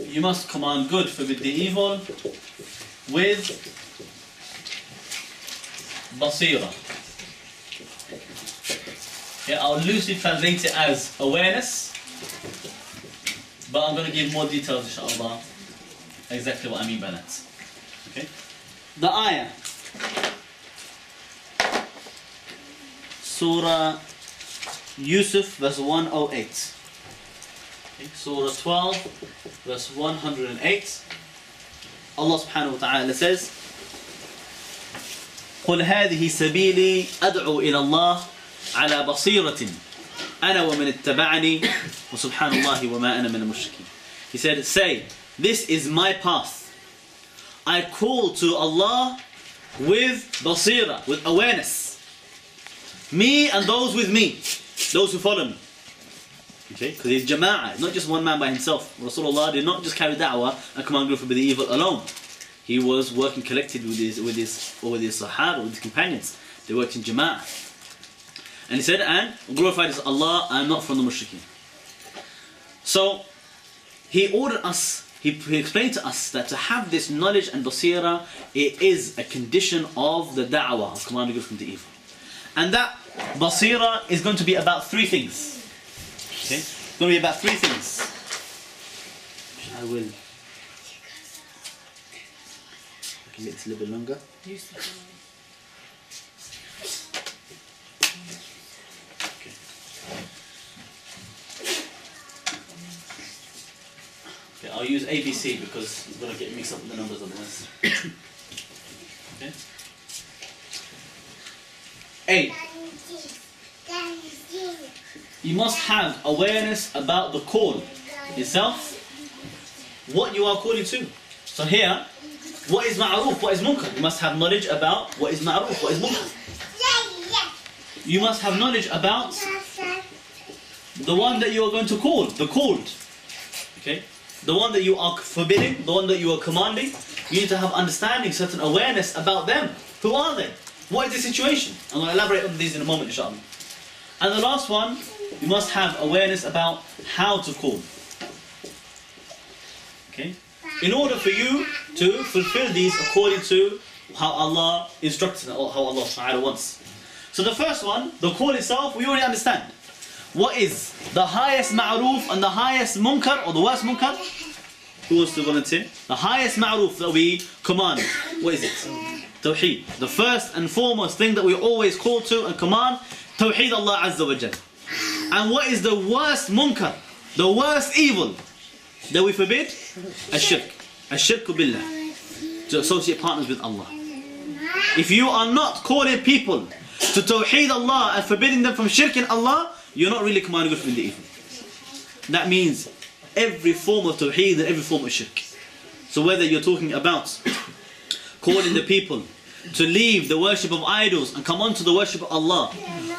You must command good, forbid the evil with basira. Yeah, I'll loosely translate it as awareness, but I'm going to give more details inshallah exactly what I mean by that. Okay? The ayah, Surah Yusuf verse 108. Okay, Surah 12 verse 108. Allah subhanahu wa ta'ala says, قل هذه سبيلي أدعو إلى الله على بصيرة أنا ومن اتبعني وسبحان الله وما أنا من المشركين. He said, say, this is my path. I call to Allah with basira, with awareness. Me and those with me, those who follow me. Okay, because he's jama'ah, not just one man by himself. Rasulullah did not just carry da'wah and command good for the evil alone. He was working collectively with his sahaba, with his companions. They worked in jama'ah. And he said, and glorified is Allah, I am not from the mushrikeen. So, he ordered us, he explained to us that to have this knowledge and basira, it is a condition of the da'wah, of commanding good from the evil. And that basira is going to be about three things. Okay? It's going to be about three things. I can make this a little bit longer. Okay, I'll use ABC because it's going to get mixed up with the numbers otherwise. Okay? A. You must have awareness about the call itself, what you are calling to. So here, what is ma'ruf, what is munkar? You must have knowledge about what is ma'ruf, what is munkar. You must have knowledge about the one that you are going to call, the called. Okay? The one that you are forbidding, the one that you are commanding. You need to have understanding, certain awareness about them. Who are they? What is the situation? I'm going to elaborate on these in a moment, inshallah. And the last one, you must have awareness about how to call. Okay? In order for you to fulfill these according to how Allah instructs or how Allah Ta'ala wants. So the first one, the call itself, we already understand. What is the highest ma'ruf and the highest munkar or the worst munkar? Who wants to volunteer? The highest ma'ruf that we command, what is it? Tawheed. The first and foremost thing that we always call to and command, Tawheed Allah Azza wa Jal. And what is the worst munkar, the worst evil that we forbid? Ash-shirk. Ash-shirku billah. To associate partners with Allah. If you are not calling people to Tawheed Allah and forbidding them from shirk in Allah, you're not really commanding good from the evil. That means every form of Tawheed and every form of shirk. So whether you're talking about calling the people to leave the worship of idols and come on to the worship of Allah,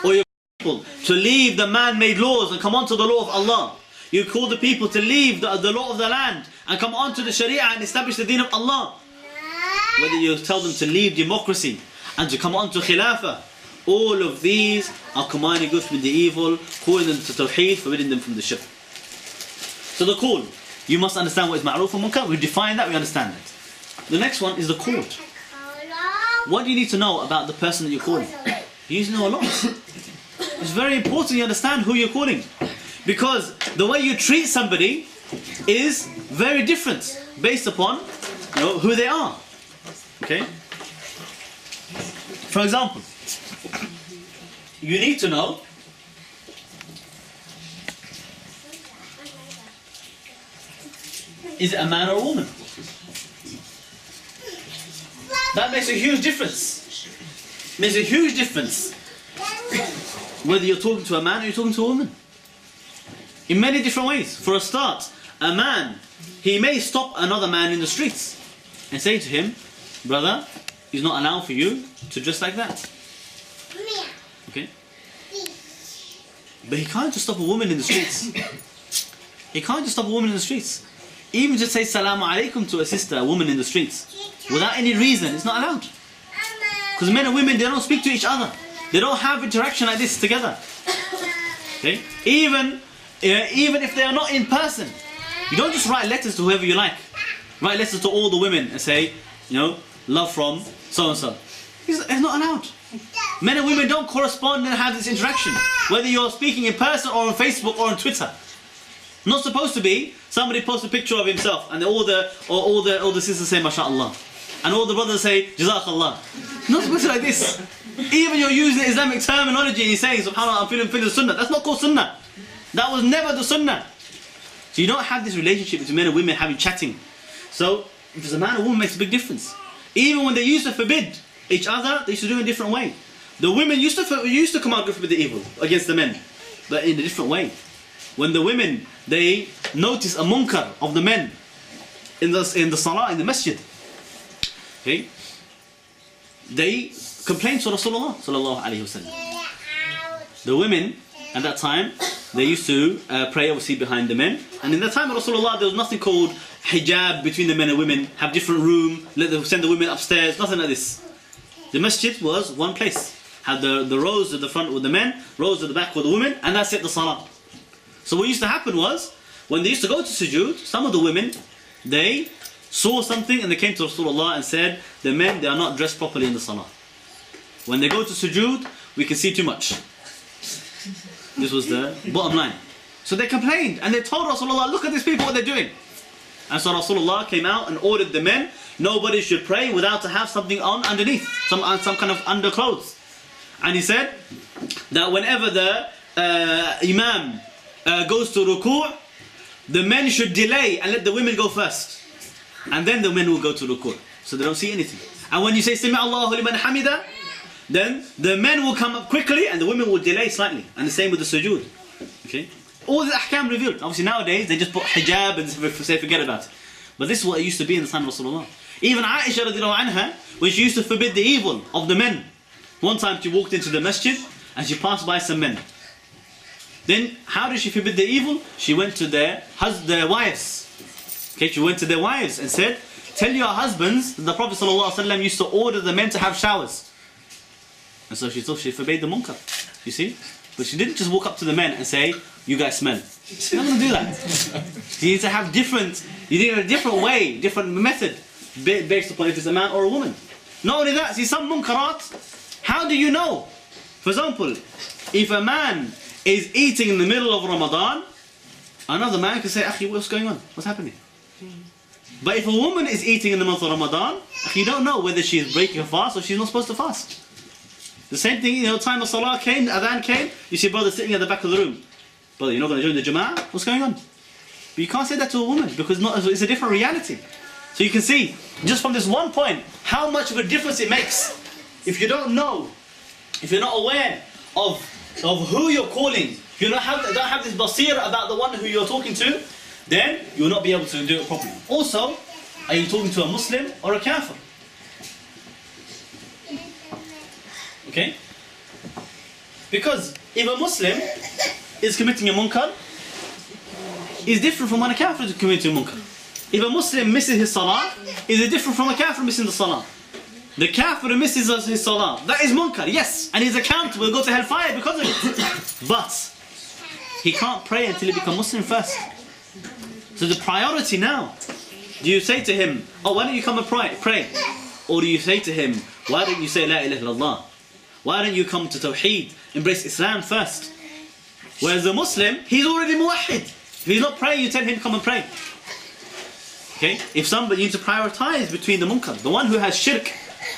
or you call people to leave the man-made laws and come on to the law of Allah, you call the people to leave the law of the land and come on to the Sharia and establish the deen of Allah, whether you tell them to leave democracy and to come on to Khilafah, all of these are commanding good from the evil, calling them to Tawheed, forbidding them from the shirk. So the call, you must understand what is ma'ruf and munkar. We define that, we understand that. The next one is the called. What do you need to know about the person that you're calling? You need to know a lot. It's very important you understand who you're calling. Because the way you treat somebody is very different based upon who they are. Okay? For example, you need to know is it a man or a woman? That makes a huge difference. Makes a huge difference. Whether you're talking to a man or you're talking to a woman. In many different ways. For a start, a man, he may stop another man in the streets and say to him, brother, it's not allowed for you to dress like that. Okay? But he can't just stop a woman in the streets. He can't just stop a woman in the streets. Even just say Salaam Alaikum to a sister, a woman in the streets, without any reason, it's not allowed. Because men and women, they don't speak to each other. They don't have interaction like this together. Okay? Even if they are not in person, you don't just write letters to whoever you like. Write letters to all the women and say, love from so and so. It's not allowed. Men and women don't correspond and have this interaction, whether you're speaking in person or on Facebook or on Twitter. Not supposed to be. Somebody posts a picture of himself and all the sisters say MashaAllah, and all the brothers say Jazakallah. Not supposed to be like this. Even you're using Islamic terminology and you're saying SubhanAllah, I'm feeling the Sunnah. That's not called Sunnah. That was never the Sunnah. So you don't have this relationship between men and women having chatting. So if it's a man or woman, makes a big difference. Even when they used to forbid each other, they used to do it in a different way. The women used to come out with the evil against the men, but in a different way. When the women, they notice a munkar of the men in the salah, in the masjid, okay, they complain to Rasulullah sallallahu alaihi wasallam. The women at that time, they used to pray obviously behind the men, and in the time of Rasulullah there was nothing called hijab between the men and women, have different room, send the women upstairs, nothing like this. The masjid was one place, had the rows at the front with the men, rows at the back with the women, and that's it, the salah. So what used to happen was, when they used to go to sujood, some of the women, they saw something and they came to Rasulullah and said, the men, they are not dressed properly in the salah. When they go to sujood, we can see too much. This was the bottom line. So they complained and they told Rasulullah, look at these people, what they're doing. And so Rasulullah came out and ordered the men, nobody should pray without to have something on underneath, some kind of underclothes. And he said that whenever the imam goes to ruku', the men should delay and let the women go first, and then the men will go to ruku', so they don't see anything. And when you say Sami Allahu liman hamida, then the men will come up quickly and the women will delay slightly, and the same with the sujood. Okay, all the ahkam revealed. Obviously nowadays they just put hijab and say forget about it, but this is what it used to be in the time of Rasulullah. Even Aisha radiallahu anha, when she used to forbid the evil of the men, one time she walked into the masjid and she passed by some men. Then how did she forbid the evil? She went to their wives. Okay, she went to their wives and said, tell your husbands that the Prophet ﷺ used to order the men to have showers. And so she thought she forbade the munkar. You see? But she didn't just walk up to the men and say, you guys smell. She's not going to do that. You need to have you need a different way, different method, based upon if it's a man or a woman. Not only that, see some munkarat, how do you know? For example, if a man is eating in the middle of Ramadan, another man can say, Akhi, what's going on? What's happening? But if a woman is eating in the month of Ramadan, you don't know whether she is breaking a fast or she's not supposed to fast. The same thing, time of Salah came, Adhan came, you see brother sitting at the back of the room. Brother, you're not going to join the Jama'ah? What's going on? But you can't say that to a woman because it's a different reality. So you can see, just from this one point, how much of a difference it makes. If you don't know, if you're not aware of who you're calling, if you don't have this basira about the one who you're talking to, then you will not be able to do it properly. Also, are you talking to a Muslim or a kafir? Okay? Because if a Muslim is committing a munkar, is different from when a kafir is committing a munkar. If a Muslim misses his salah, is it different from a kafir missing the salah? The kafir misses his salah, that is munkar, yes, and he's accountable, he'll go to hellfire because of it. But he can't pray until he becomes Muslim first. So the priority now, do you say to him, oh, why don't you come and pray? Or do you say to him, why don't you say La ilaha illallah? Why don't you come to Tawheed, embrace Islam first? Whereas the Muslim, he's already muwahhid. If he's not praying, you tell him to come and pray. Okay? If somebody, you need to prioritize between the munkar. The one who has shirk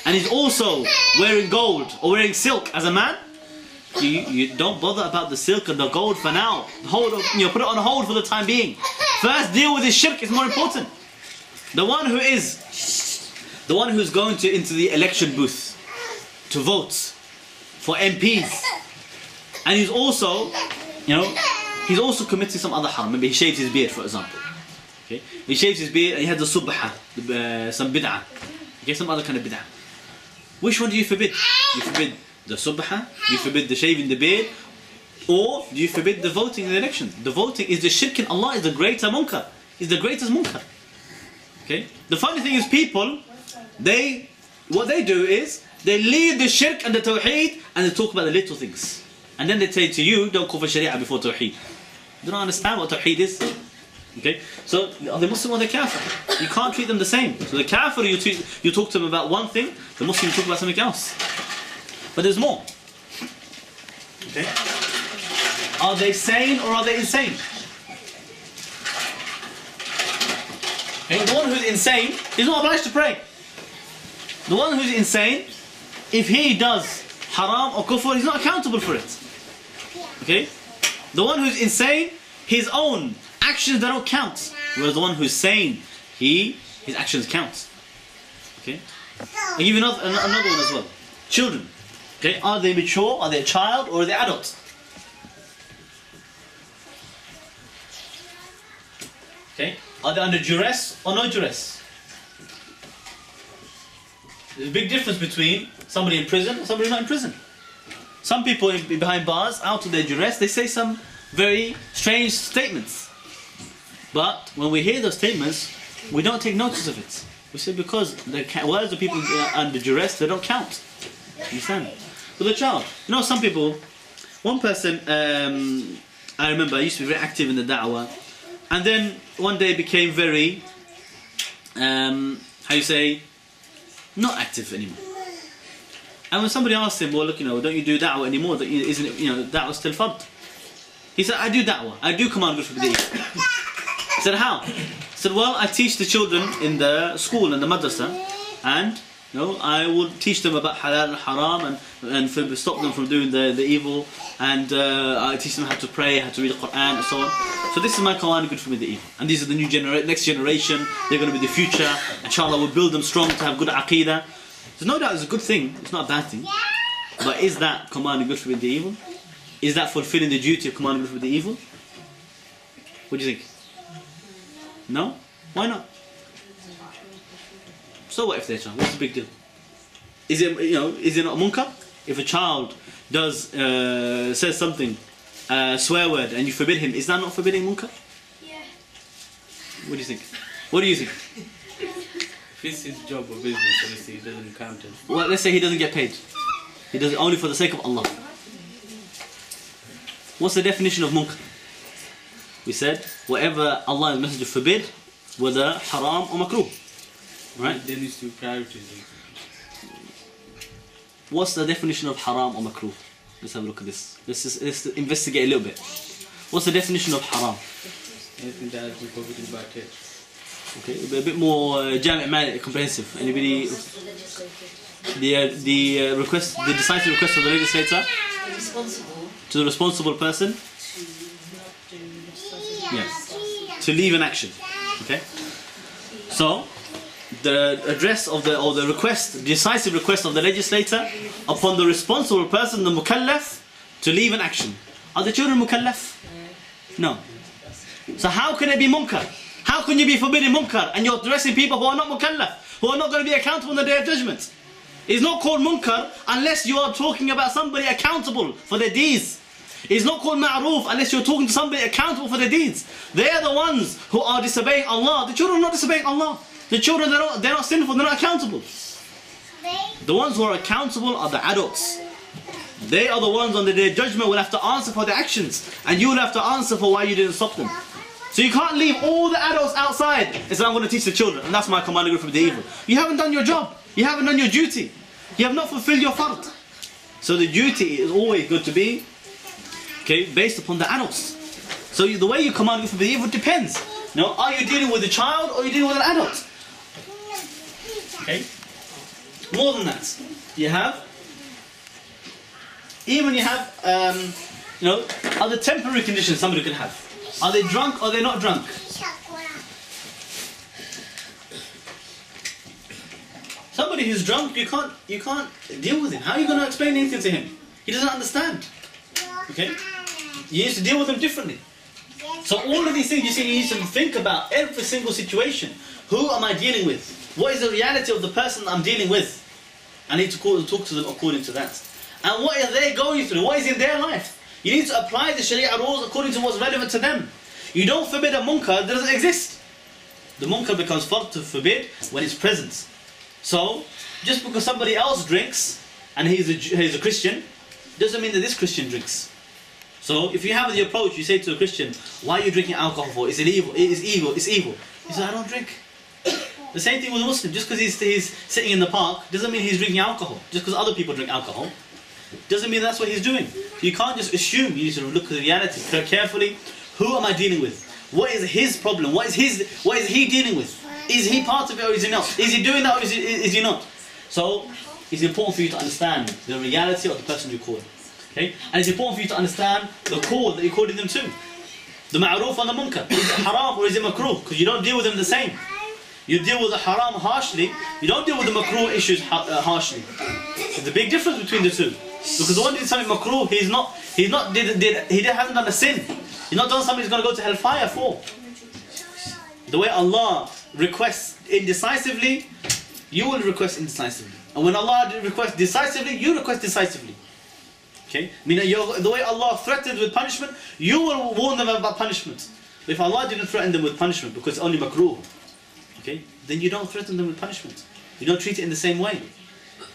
and is also wearing gold or wearing silk as a man, you don't bother about the silk and the gold for now. Put it on hold for the time being. First deal with his shirk is more important. The one who is the one who's going into the election booth to vote for MPs, and he's also, he's also committing some other haram. Maybe he shaves his beard, for example. Okay, he shaves his beard and he has the subha, some bid'ah. Okay, some other kind of bid'ah. Which one do you forbid? You forbid the subha, you forbid the shaving the beard, or do you forbid the voting in the election? The voting is the shirk in Allah, is the greater munkar. Is the greatest munkar. Okay? The funny thing is people, what they do is, they leave the shirk and the tawheed and they talk about the little things. And then they say to you, don't call for sharia before tawheed. They don't understand what tawheed is. Okay? So, are they Muslim or they kafir? You can't treat them the same. So the kafir, you talk to them about one thing, the Muslim you talk about something else. But there's more. Okay? Are they sane or are they insane? Okay? The one who's insane is not obliged to pray. The one who's insane, if he does haram or kufr, he's not accountable for it. Okay? The one who's insane, his own actions, they don't count. Whereas the one who's sane, his actions count. Okay? I'll give you another one as well. Children. Okay? Are they mature? Are they a child? Or are they adults? Okay? Are they under duress or no duress? There's a big difference between somebody in prison and somebody not in prison. Some people behind bars, out of their duress, they say some very strange statements. But when we hear those statements, we don't take notice of it. We say because the words of people under duress, they don't count. You understand? With a child. Some people, one person, I remember, I used to be very active in the da'wah, and then one day became very, not active anymore. And when somebody asked him, well, look, don't you do da'wah anymore? Isn't it, da'wah still fard? He said, I do da'wah. I do command good from the evil. He said, how? He said, well, I teach the children in the school, in the madrasa, and I will teach them about halal and haram and stop them from doing the evil, and I teach them how to pray, how to read the Quran, and so on. So this is my command, good for me the evil. And these are the next generation, they're going to be the future. Inshallah, we'll build them strong to have good aqeedah. There's no doubt it's a good thing, it's not a bad thing. But is that commanding good for the evil? Is that fulfilling the duty of commanding good for the evil? What do you think? No? Why not? So what if they're a child? What's the big deal? Is it not munkar? If a child says something, swear word, and you forbid him, is that not forbidding munkar? Yeah. What do you think? What do you think? If it's his job or business, obviously it doesn't count as. Well, let's say he doesn't get paid. He does it only for the sake of Allah. What's the definition of munkar? We said, whatever Allah and His Messenger forbid, whether haram or makruh. Right? There needs to be priorities. What's the definition of haram or makruh? Let's have a look at this. Let's investigate a little bit. What's the definition of haram? Anything that has been forbidden by text. Okay, a bit more comprehensive. Anybody? The request, the decisive request of the legislator to the responsible person. Yes, to leave an action. Okay. So the address of the request, decisive request of the legislator upon the responsible person, the mukallaf, to leave an action. Are the children mukallaf? No. So how can it be munkar? How can you be forbidding munkar and you're addressing people who are not mukallaf, who are not going to be accountable on the Day of Judgment? It's not called munkar unless you are talking about somebody accountable for their deeds. It's not called ma'roof unless you're talking to somebody accountable for their deeds. They are the ones who are disobeying Allah. The children are not disobeying Allah. The children, they're not sinful, they're not accountable. The ones who are accountable are the adults. They are the ones on the Day of Judgment will have to answer for their actions. And you will have to answer for why you didn't stop them. So you can't leave all the adults outside and say, I'm going to teach the children, and that's my command to go from the evil. You haven't done your job. You haven't done your duty. You have not fulfilled your fard. So the duty is always going to be based upon the adults. So the way you command from the evil depends. Now, are you dealing with a child or are you dealing with an adult? Okay? More than that, even you have, other temporary conditions somebody can have. Are they drunk or they're not drunk? somebody who's drunk, you can't deal with him. How are you going to explain anything to him? He doesn't understand. Okay? You need to deal with him differently. So all of these things, you see, you need to think about every single situation. Who am I dealing with? What is the reality of the person I'm dealing with? I need to talk to them according to that. And what are they going through? What is in their life? You need to apply the Sharia rules according to what's relevant to them. You don't forbid a munkar that doesn't exist. The munkar becomes fard to forbid when it's present. So, just because somebody else drinks and he's a Christian, doesn't mean that this Christian drinks. So, if you have the approach, you say to a Christian, why are you drinking alcohol for? It's illegal. It is evil. It's evil. He says, I don't drink. The same thing with a Muslim. Just because he's sitting in the park doesn't mean he's drinking alcohol. Just because other people drink alcohol doesn't mean that's what he's doing. You can't just assume. You need to look at the reality carefully. Who am I dealing with? What is his problem? What is he dealing with? Is he part of it or is he not? Is he doing that or is he not? So it's important for you to understand the reality of the person you call. Okay? And it's important for you to understand the call that you're calling them to. The ma'roof and the munkar. Is it haram or is it makruh? Because you don't deal with them the same. You deal with the haram harshly. You don't deal with the makruh issues harshly. There's a big difference between the two. Because the one who did something makruh, he hasn't done a sin. He's not done something he's going to go to hellfire for. The way Allah requests indecisively, you will request indecisively. And when Allah requests decisively, you request decisively. Okay? Meaning the way Allah threatened with punishment, you will warn them about punishment. But if Allah didn't threaten them with punishment because it's only makruh, okay, then you don't threaten them with punishment. You don't treat it in the same way.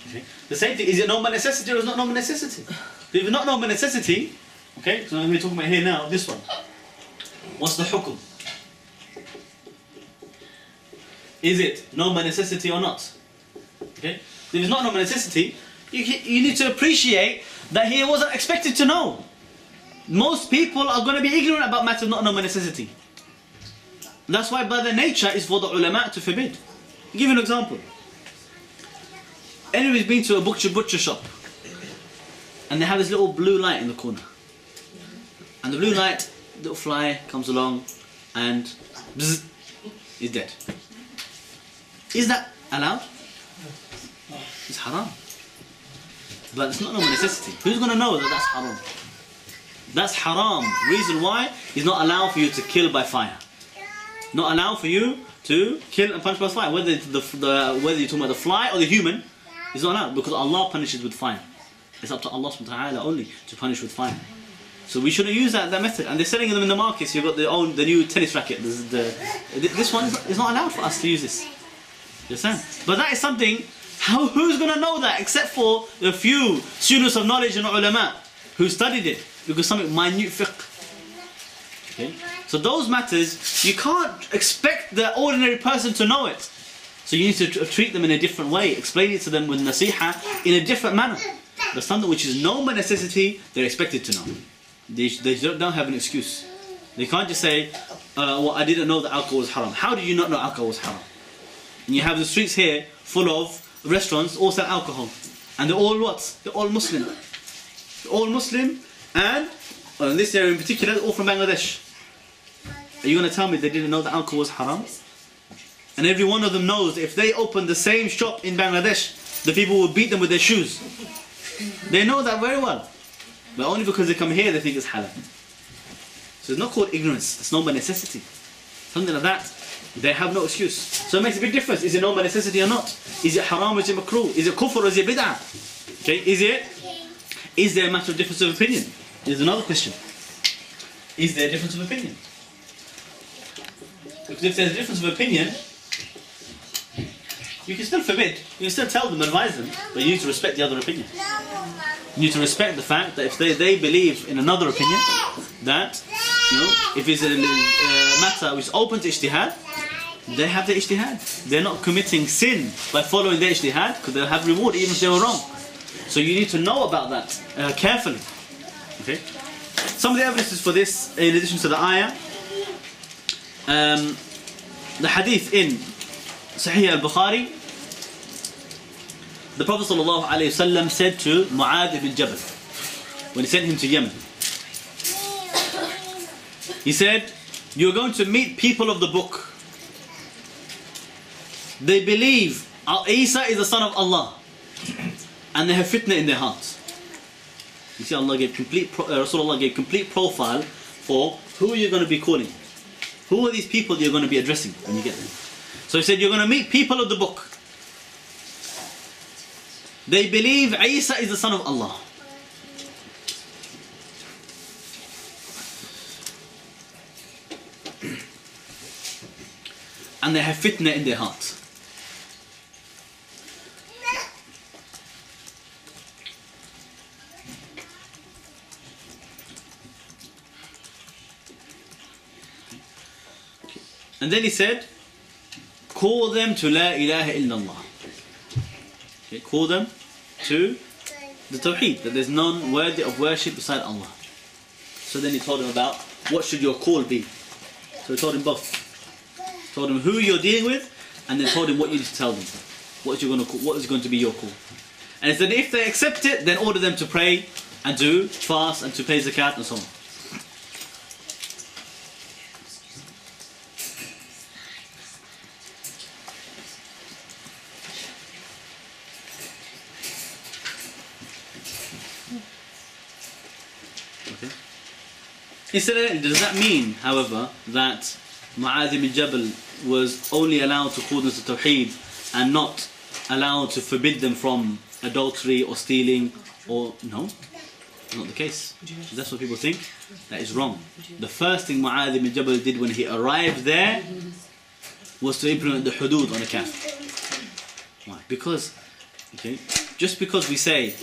Okay? The same thing, is it normal necessity or is it not normal necessity? If it's not normal necessity, okay, so I'm going to talk about here now, this one. What's the hukum? Is it normal necessity or not? Okay? If it's not normal necessity, you need to appreciate that he wasn't expected to know. Most people are going to be ignorant about matters not normal necessity. That's why by their nature it's for the ulama to forbid. I'll give you an example. Anybody's been to a butcher shop and they have this little blue light in the corner. And the blue light, little fly comes along and bzz, is dead. Is that allowed? It's haram. But it's not normal necessity. Who's going to know that that's haram? That's haram. Reason why is not allowed for you to kill by fire. Not allowed for you to kill and punish by fire. Whether whether you're talking about the fly or the human, it's not allowed because Allah punishes with fire. It's up to Allah subhanahu wa ta'ala only to punish with fire. So we shouldn't use that method. And they're selling them in the markets. You've got the new tennis racket. This one is not allowed for us to use this. You understand? But that is something, who's going to know that except for a few students of knowledge and ulama who studied it? Because something minute fiqh. Okay? So those matters, you can't expect the ordinary person to know it. So you need to treat them in a different way. Explain it to them with nasiha in a different manner. But something which is normal necessity, they're expected to know. They don't have an excuse. They can't just say, well, I didn't know that alcohol was haram. How did you not know alcohol was haram? And you have the streets here full of restaurants all sell alcohol. And they're all what? They're all Muslim. They're all Muslim and, well, in this area in particular, all from Bangladesh. Are you going to tell me they didn't know that alcohol was haram? And every one of them knows that if they open the same shop in Bangladesh, the people will beat them with their shoes. They know that very well. But only because they come here they think it's halal. So it's not called ignorance, it's normal necessity. Something like that, they have no excuse. So it makes a big difference. Is it normal necessity or not? Is it haram or is it makruh? Is it kufr or is it bid'ah? Okay, is there a matter of difference of opinion? Is another question. Is there a difference of opinion? Because if there's a difference of opinion, you can still forbid, you can still tell them, advise them, but you need to respect the other opinion. You need to respect the fact that if they believe in another opinion, that, you know, if it's a matter which is open to ijtihad, they have the ijtihad. They're not committing sin by following their ijtihad, because they'll have reward even if they were wrong. So you need to know about that carefully. Okay? Some of the evidences for this, in addition to the ayah, the hadith in Sahih al-Bukhari, the Prophet ﷺ said to Mu'adh ibn Jabal when he sent him to Yemen, he said, you're going to meet people of the book. They believe Isa is the son of Allah, and they have fitna in their hearts. You see, Rasulullah gave complete profile for who you're going to be calling. Who are these people you're going to be addressing when you get there? So he said, you're going to meet people of the book. They believe Isa is the son of Allah. And they have fitna in their hearts. And then he said, call them to La ilaha illallah. Okay, call them to the Tawheed, that there's none worthy of worship beside Allah. So then he told him about what should your call be. So he told him both. Told him who you're dealing with, and then told him what you need to tell them. What is going to be your call. And he said if they accept it, then order them to pray and to fast and to pay zakat and so on. Okay. Incidentally, does that mean, however, that Mu'adh ibn Jabal was only allowed to call them to Tawheed and not allowed to forbid them from adultery or stealing? Or no, not the case. That's what people think. That is wrong. The first thing Mu'adh ibn Jabal did when he arrived there was to implement the hudud on a kafir. Why? Because, okay, just because we say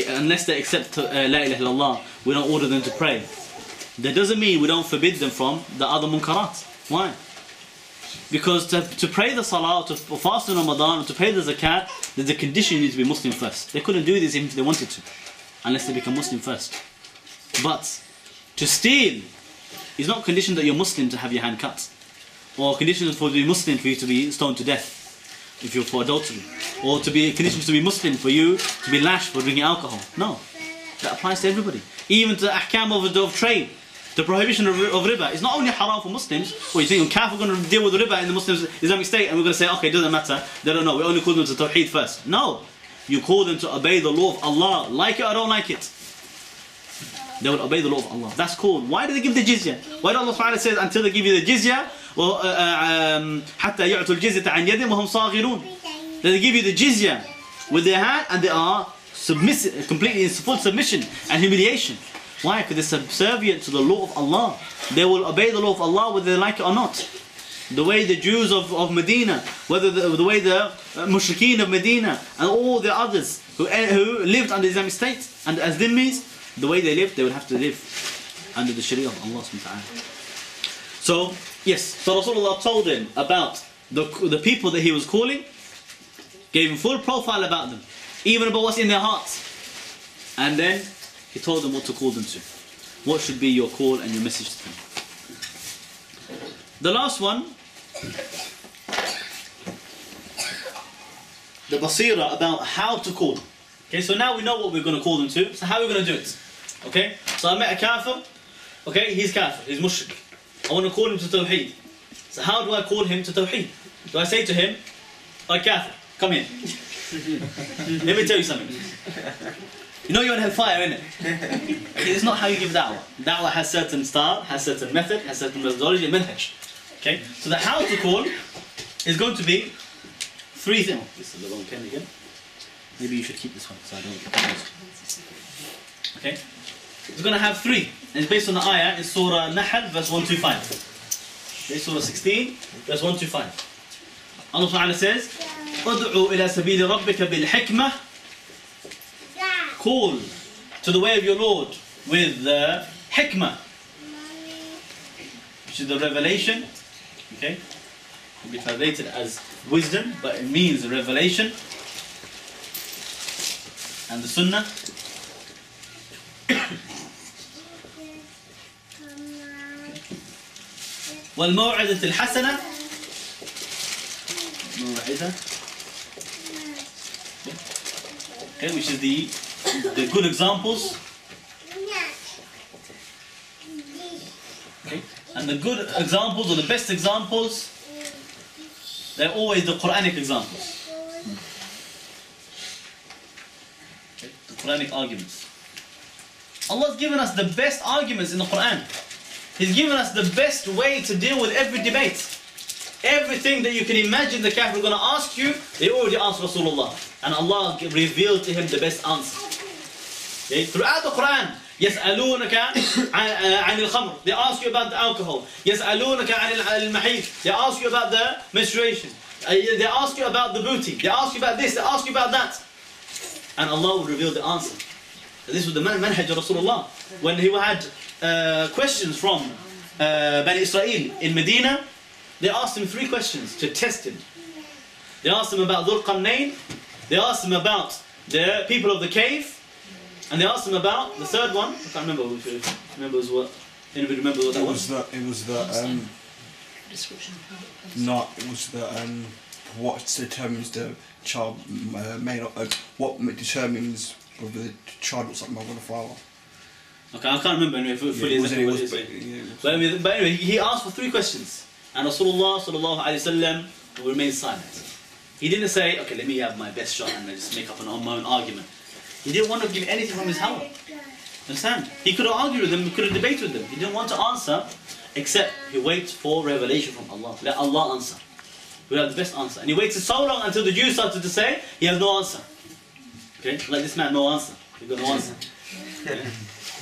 unless they accept La ilaha illallah, we don't order them to pray, that doesn't mean we don't forbid them from the other munkarat. Why? Because to pray the salah, to fast in Ramadan, or to pay the zakat, there's a condition you need to be Muslim first. They couldn't do this even if they wanted to, unless they become Muslim first. But to steal is not conditioned that you're Muslim to have your hand cut, or conditioned for to be Muslim for you to be stoned to death if you're for adultery, or to be conditioned to be Muslim for you to be lashed for drinking alcohol. No, that applies to everybody, even to the ahkam of trade. The prohibition of riba is not only haram for Muslims. Or you think, kafir are going to deal with riba in the Muslim Islamic State and we're going to say, okay, it doesn't matter. They don't know. We only call them to Tawheed first. No. You call them to obey the law of Allah. Like it or don't like it. They will obey the law of Allah. That's called. Why do they give the jizya? Why do Allah Subhanahu says until they give you the jizya, حَتَّى يُعْتُوا الْجِزْيَةَ عَنْ يَدٍ وَهُمْ صَاغِرُونَ. They give you the jizya with their hand and they are submissive, completely in full submission and humiliation. Why? Because they're subservient to the law of Allah. They will obey the law of Allah whether they like it or not. The way the Jews of Medina, the way the mushrikeen of Medina and all the others who lived under the Islamic State and as dhimmis, the way they lived, they would have to live under the Sharia of Allah subhanahu wa ta'ala. So, yes, so Rasulullah told him about the people that he was calling, gave him full profile about them, even about what's in their hearts. And then he told them what to call them to. What should be your call and your message to them. The last one, the basira about how to call them. Okay, so now we know what we're going to call them to. So how are we going to do it? Okay, so I met a kafir. Okay, he's kafir, he's mushrik. I want to call him to Tawheed. So how do I call him to Tawheed? Do I say to him, "Oh kafir, come here. Let me tell you something. You know you're in hellfire, innit?" Okay, it's not how you give da'wah. Da'wah has certain style, has certain method, has certain methodology and manhaj. Okay, so the how to call is going to be three things. Oh, this is the wrong pen again. Maybe you should keep this one so I don't get confused. Okay, it's going to have three. And it's based on the ayah in Surah Nahl, verse 125. Okay, Surah 16, verse 125. Allah Ta'ala says, "Ud'u ila sabili rabbika bil hikmah." Call to the way of your Lord with the hikmah, which is the revelation. Okay, it can be translated as wisdom, but it means the revelation, and the sunnah. والموعظة الحسنة. موعظة. Okay, which is the good examples. Okay, and the good examples or the best examples, they're always the Quranic examples. Quranic arguments. Allah's given us the best arguments in the Quran. He's given us the best way to deal with every debate. Everything that you can imagine the kafir are going to ask you, they already asked Rasulullah. And Allah revealed to him the best answer. Okay? Throughout the Quran, يسألونك عن الخمر. They ask you about the alcohol. يسألونك عن المحيط. They ask you about the menstruation. They ask you about the booty. They ask you about this. They ask you about that. And Allah will reveal the answer. This was the manhaj of Rasulullah. When he had questions from Bani Israel in Medina, they asked him 3 questions to test him. They asked him about Dhul Qarnayn. They asked him about the people of the cave. And they asked him about the 3rd one. I can't remember which it was. What? Anybody remember what that was? It was the Description. no, it was the what determines the child may not what determines whether the child looks like mother or father. Okay, I can't remember anyway fully exactly what it is. But anyway, he asked for 3 questions. And Rasulullah sallallahu alaihi wasallam will remain silent. He didn't say, okay, let me have my best shot and then just make up my own argument. He didn't want to give anything from his hawa. Understand? He could have argued with them, he could have debated with them. He didn't want to answer, except he waits for revelation from Allah. Let Allah answer. We have the best answer. And he waited so long until the Jews started to say, he has no answer. Okay? Like this man, no answer. He got no answer. Okay?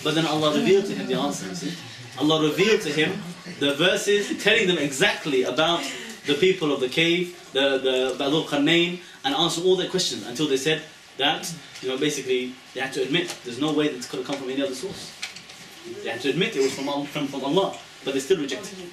But then Allah revealed to him the answer, you see? Allah revealed to him the verses telling them exactly about the people of the cave, the Dhul Qarnayn, and answered all their questions until they said that, basically they had to admit there's no way that it could have come from any other source. They had to admit it was from Allah, but they still rejected it.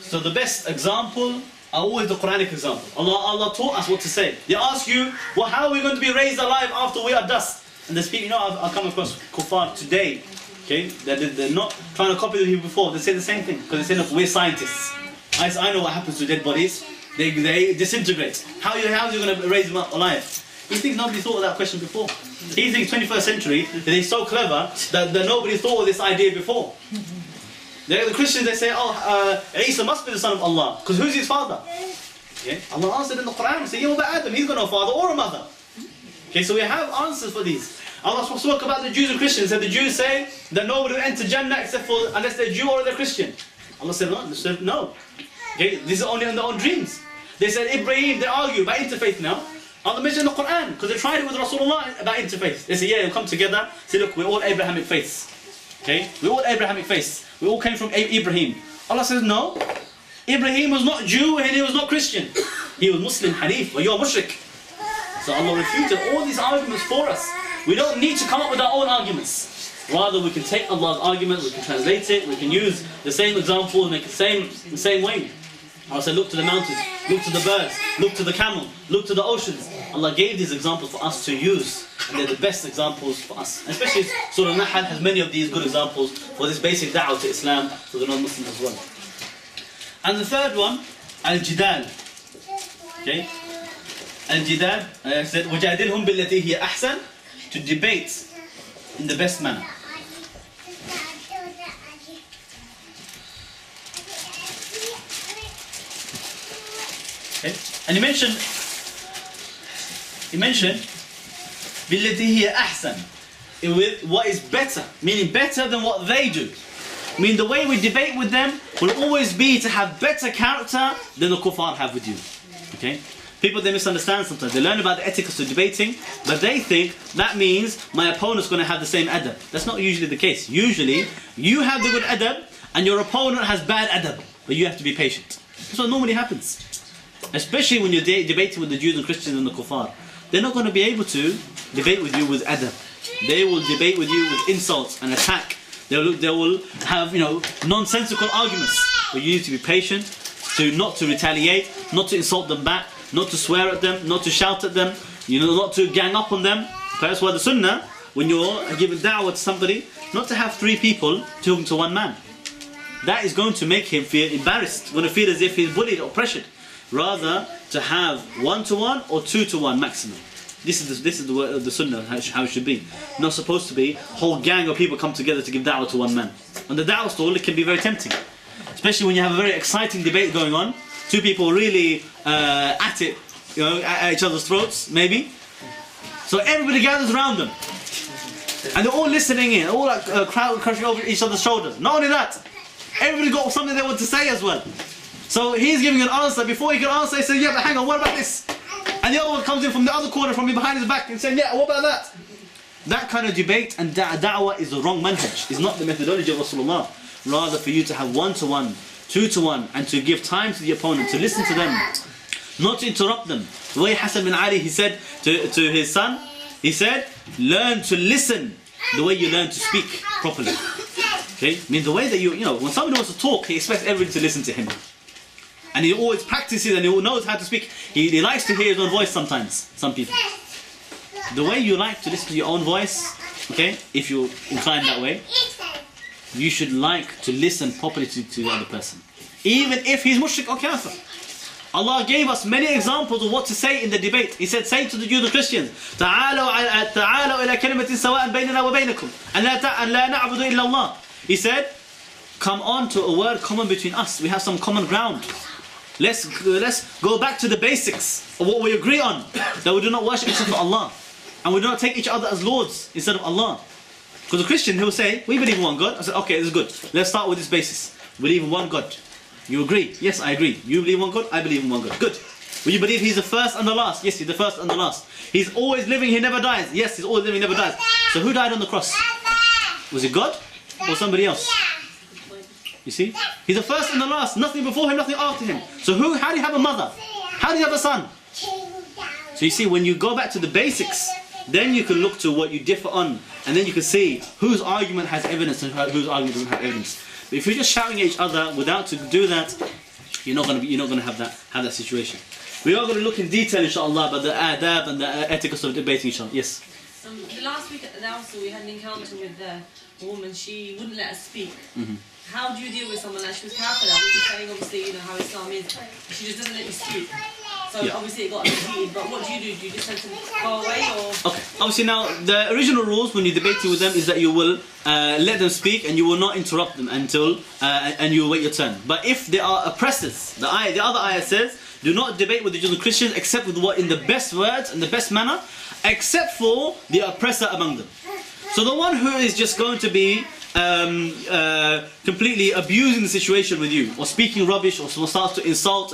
So the best example are always the Quranic example. Allah taught us what to say. They ask you, well, how are we going to be raised alive after we are dust? And they speak, I've come across kuffar today. Okay, they're not trying to copy the people before. They say the same thing because they say, look, we're scientists. I know what happens to dead bodies. They disintegrate. How are you going to raise them up alive? He thinks nobody thought of that question before. He thinks 21st century that they're so clever that nobody thought of this idea before. The Christians, they say, Isa must be the son of Allah because who's his father? Okay? Allah answered in the Quran, say, but Adam, he's got no father or a mother. Okay, so we have answers for these. Allah spoke about the Jews and Christians, said the Jews say that nobody will enter Jannah except for unless they're Jew or they're Christian. Allah said no. Okay, this is only in their own dreams. They said Ibrahim, they argue about interfaith now. Allah mentioned in the Quran because they tried it with Rasulullah about interfaith. They say, we'll come together. Say, look, we're all Abrahamic faiths. Okay, we're all Abrahamic faiths. We all came from Ibrahim. Allah says no. Ibrahim was not Jew and he was not Christian. He was Muslim, Hanif, or you're mushrik. So Allah refuted all these arguments for us. We don't need to come up with our own arguments. Rather, we can take Allah's argument, we can translate it, we can use the same example, make it the same way. Allah said, look to the mountains, look to the birds, look to the camel, look to the oceans. Allah gave these examples for us to use. And they're the best examples for us. Especially Surah Nahl has many of these good examples for this basic da'wah to Islam for the non-Muslims as well. And the 3rd one, Al-Jidal. Okay? Al-Jidal, I said, وَجَادِلْهُمْ بِالَّتِي هِيَ أَحْسَنُ, to debate in the best manner. Okay? And he mentioned بِالَّتِي هِيَ أَحْسَنُ, with what is better, meaning better than what they do. I mean, the way we debate with them will always be to have better character than the kuffar have with you. Okay? People, they misunderstand sometimes. They learn about the etiquettes of debating, but they think that means my opponent's going to have the same adab. That's not usually the case. Usually, you have the good adab, and your opponent has bad adab, but you have to be patient. That's what normally happens. Especially when you're debating with the Jews and Christians and the kuffar. They're not going to be able to debate with you with adab. They will debate with you with insults and attack. They will have, nonsensical arguments. But you need to be patient, not to retaliate, not to insult them back, not to swear at them, not to shout at them, not to gang up on them. Okay, that's why the sunnah, when you're giving da'wah to somebody, not to have 3 people talking to 1 man. That is going to make him feel embarrassed, going to feel as if he's bullied or pressured. Rather, to have 1-to-1 or 2-to-1 maximum. This is the word of the sunnah, how it should be. Not supposed to be whole gang of people come together to give da'wah to 1 man. On the da'wah stall, it can be very tempting. Especially when you have a very exciting debate going on. 2 people really at it, at each other's throats, maybe. So everybody gathers around them. And they're all listening in, all like crowd crushing over each other's shoulders. Not only that, everybody got something they want to say as well. So he's giving an answer. Before he can answer, he says, yeah, but hang on, what about this? And the other one comes in from the other corner, from behind his back, and saying, yeah, what about that? That kind of debate and da'wah is the wrong manhaj. It's not the methodology of Rasulullah. Rather for you to have 1-to-1, 2-to-1, and to give time to the opponent, to listen to them, not to interrupt them. The way Hassan bin Ali, he said to his son, he said, learn to listen the way you learn to speak properly. Okay? I mean, the way that you know, when somebody wants to talk, he expects everybody to listen to him. And he always practices and he knows how to speak. He likes to hear his own voice sometimes, some people. The way you like to listen to your own voice, okay, if you're inclined that way, you should like to listen properly to the other person. Even if he's mushrik or kafir. Allah gave us many examples of what to say in the debate. He said, say to the Jews and Christians, تعالوا إلى كلمة سواء بيننا وبينكم أن لا نعبد إلا الله. He said, come on to a word common between us. We have some common ground. Let's go back to the basics of what we agree on. That we do not worship except for Allah. And we do not take each other as lords instead of Allah. Because a Christian, he will say, we believe in one God. I said, okay, this is good. Let's start with this basis. We believe in one God. You agree? Yes, I agree. You believe in one God? I believe in one God. Good. Will you believe He's the first and the last? Yes, He's the first and the last. He's always living, He never dies. Yes, He's always living, He never dies. So who died on the cross? Was it God or somebody else? You see? He's the first and the last. Nothing before Him, nothing after Him. So how do you have a mother? How do you have a son? So you see, when you go back to the basics, then you can look to what you differ on, and then you can see whose argument has evidence and whose argument doesn't have evidence. But if you're just shouting at each other without to do that, you're not going to have that situation. We are going to look in detail, inshallah, about the adab and the etiquettes of debating each other. Yes. The last week at the Dawsa, we had an encounter with a woman. She wouldn't let us speak. Mm-hmm. How do you deal with someone like she was kafir? We were saying obviously, you know how Islam is. She just doesn't let you speak. So Yeah. obviously it got heated. But what do? Do you just tend to go away or? Okay. Obviously now the original rules when you're debating with them is that you will let them speak and you will not interrupt them until and you will wait your turn. But if they are oppressors, the other ayah says, do not debate with the Jews and Christians except with what in the best words and the best manner, except for the oppressor among them. So the one who is just going to be completely abusing the situation with you, or speaking rubbish, or starts to insult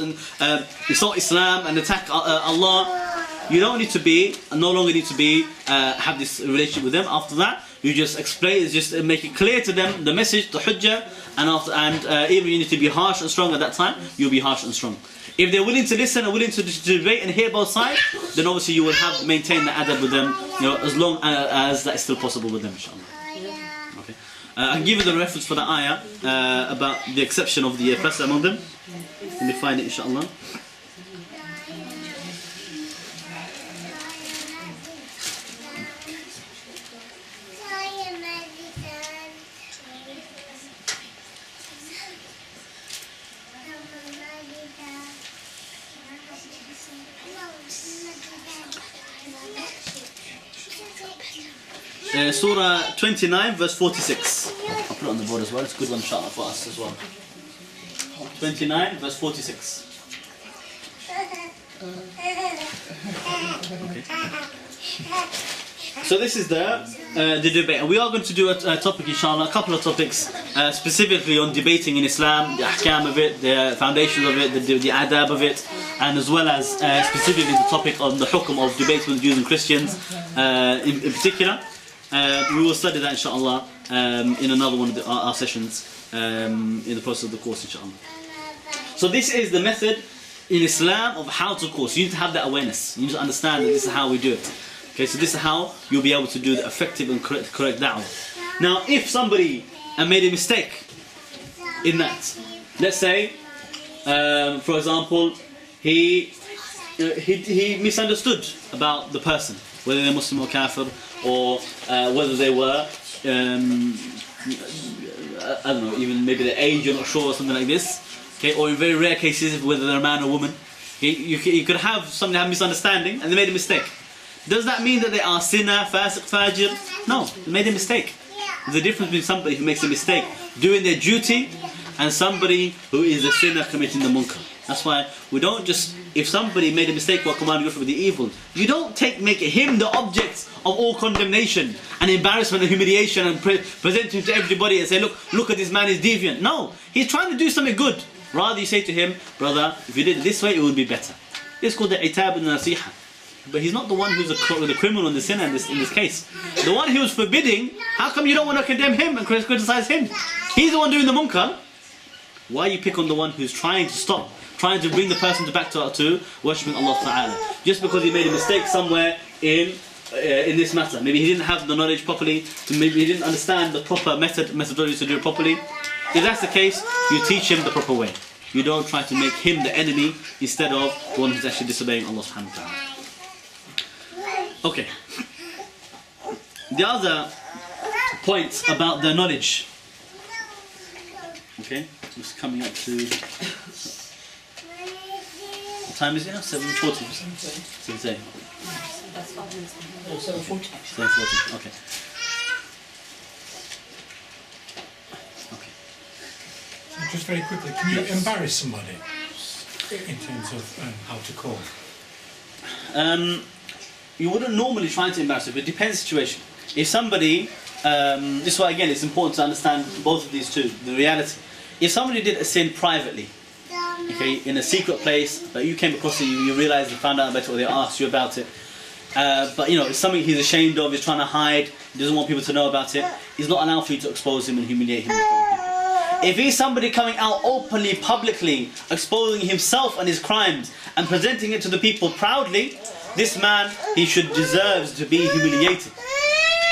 Islam and attack Allah, you don't need to be, no longer need to be have this relationship with them. After that, you just explain, just make it clear to them the message, the hujjah, and even you need to be harsh and strong at that time. You'll be harsh and strong. If they're willing to listen and willing to debate and hear both sides, then obviously you will have maintain the adab with them, as long as that is still possible with them, inshallah. Okay. I can give you the reference for the ayah about the exception of the oppressor among them. Let me find it, inshallah. Surah 29 verse 46. I'll put it on the board as well, it's a good one inshallah for us as well. 29 verse 46. Okay. So this is the debate, and we are going to do a topic inshallah, a couple of topics specifically on debating in Islam, the ahkam of it, the foundations of it, the adab of it, and as well as specifically the topic on the hukm of debating with Jews and Christians in particular. We will study that inshallah in another one of our sessions in the process of the course inshallah. So this is the method in Islam of how to course. You need to have that awareness. You need to understand that this is how we do it. Okay, so this is how you'll be able to do the effective and correct da'wah. Now if somebody made a mistake in that, let's say for example he misunderstood about the person, whether they're Muslim or Kafir, or whether they were, I don't know, even maybe their age, you're not sure, or something like this. Okay, or in very rare cases, whether they're a man or woman. Okay, you could have somebody have misunderstanding and they made a mistake. Does that mean that they are sinner, fasiq, fajir? No, they made a mistake. There's a difference between somebody who makes a mistake doing their duty and somebody who is a sinner committing the munkar. That's why we don't just, if somebody made a mistake or commanded good with the evil, you don't make him the object of all condemnation and embarrassment and humiliation and present him to everybody and say, look at this man, is deviant. No, he's trying to do something good. Rather you say to him, brother, if you did it this way, it would be better. It's called the itab and the nasiha. But he's not the one who's the criminal and the sinner in this case. The one who was forbidding, how come you don't want to condemn him and criticize him? He's the one doing the munkar. Why you pick on the one who's trying to stop, trying to bring the person back to worshipping Allah Ta'ala? Just because he made a mistake somewhere in this matter. Maybe he didn't have the knowledge properly, maybe he didn't understand the proper methodology to do it properly. If that's the case, you teach him the proper way. You don't try to make him the enemy instead of the one who's actually disobeying Allah Subhanahu wa Ta'ala. Okay. The other point about the knowledge. Okay, it's coming up to. What time is it now? 7:40. 7:30. That's 5 minutes. 7:40. 7:40. Okay. Just very quickly, can you embarrass somebody in terms of how to call? You wouldn't normally try to embarrass it, but it depends on the situation. If somebody, this is why again it's important to understand both of these two, the reality. If somebody did a sin privately, okay, in a secret place, but you came across it, you realised, you found out about it, or they asked you about it, but you know, it's something he's ashamed of, he's trying to hide, he doesn't want people to know about it, he's not allowed for you to expose him and humiliate him in front of people. If he's somebody coming out openly, publicly, exposing himself and his crimes, and presenting it to the people proudly, this man, he deserves to be humiliated.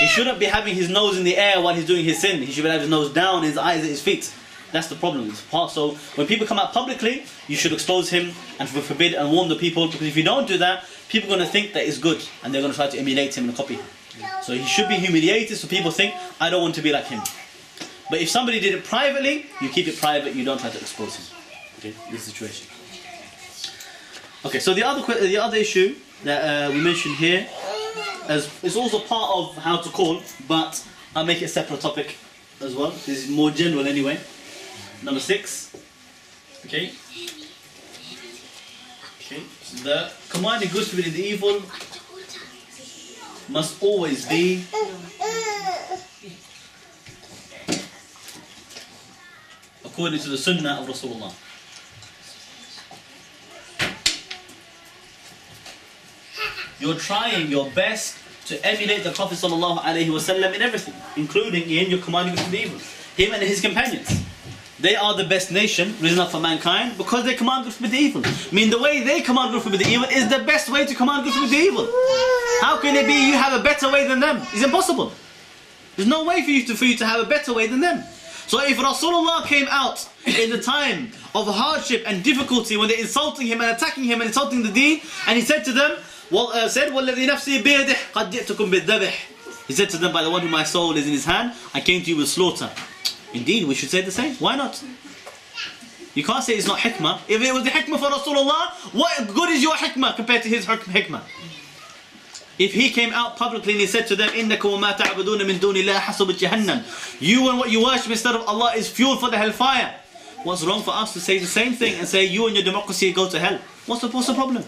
He shouldn't be having his nose in the air while he's doing his sin. He should have his nose down, his eyes at his feet. That's the problem. So when people come out publicly, you should expose him and forbid and warn the people, because if you don't do that, people are going to think that it's good and they're going to try to emulate him and copy him. So he should be humiliated so people think, I don't want to be like him. But if somebody did it privately, you keep it private, you don't try to expose him. Okay, this situation. Okay, so the other issue that we mentioned here is also part of how to call, but I'll make it a separate topic as well. This is more general anyway. Number 6. Okay. Okay. The commanding good, forbidding the evil must always be according to the Sunnah of Rasulullah. You're trying your best to emulate the Prophet ﷺ in everything, including in your commanding good the evil. Him and his companions. They are the best nation risen up for mankind because they command good from the evil. I mean, the way they command good from the evil is the best way to command good from the evil. How can it be you have a better way than them? It's impossible. There's no way for you to have a better way than them. So if Rasulullah came out in the time of hardship and difficulty when they're insulting him and attacking him and insulting the deen, and he said to them, وَالَّذِي نَفْسِي بِيَدِهِ قَدْ جِئْتُكُمْ بِالذَّبِحِ. He said to them, by the one whom my soul is in his hand, I came to you with slaughter. Indeed, we should say the same. Why not? You can't say it's not hikmah. If it was the hikmah for Rasulullah, what good is your hikmah compared to his hikmah? If he came out publicly and he said to them, إِنَّكُمْ وَمَا تَعْبُدُونَ مِن دُونِ اللَّهِ حَسَبُ جَهَنَّمْ. You and what you worship instead of Allah is fuel for the hellfire. What's wrong for us to say the same thing and say you and your democracy go to hell? What's the problem?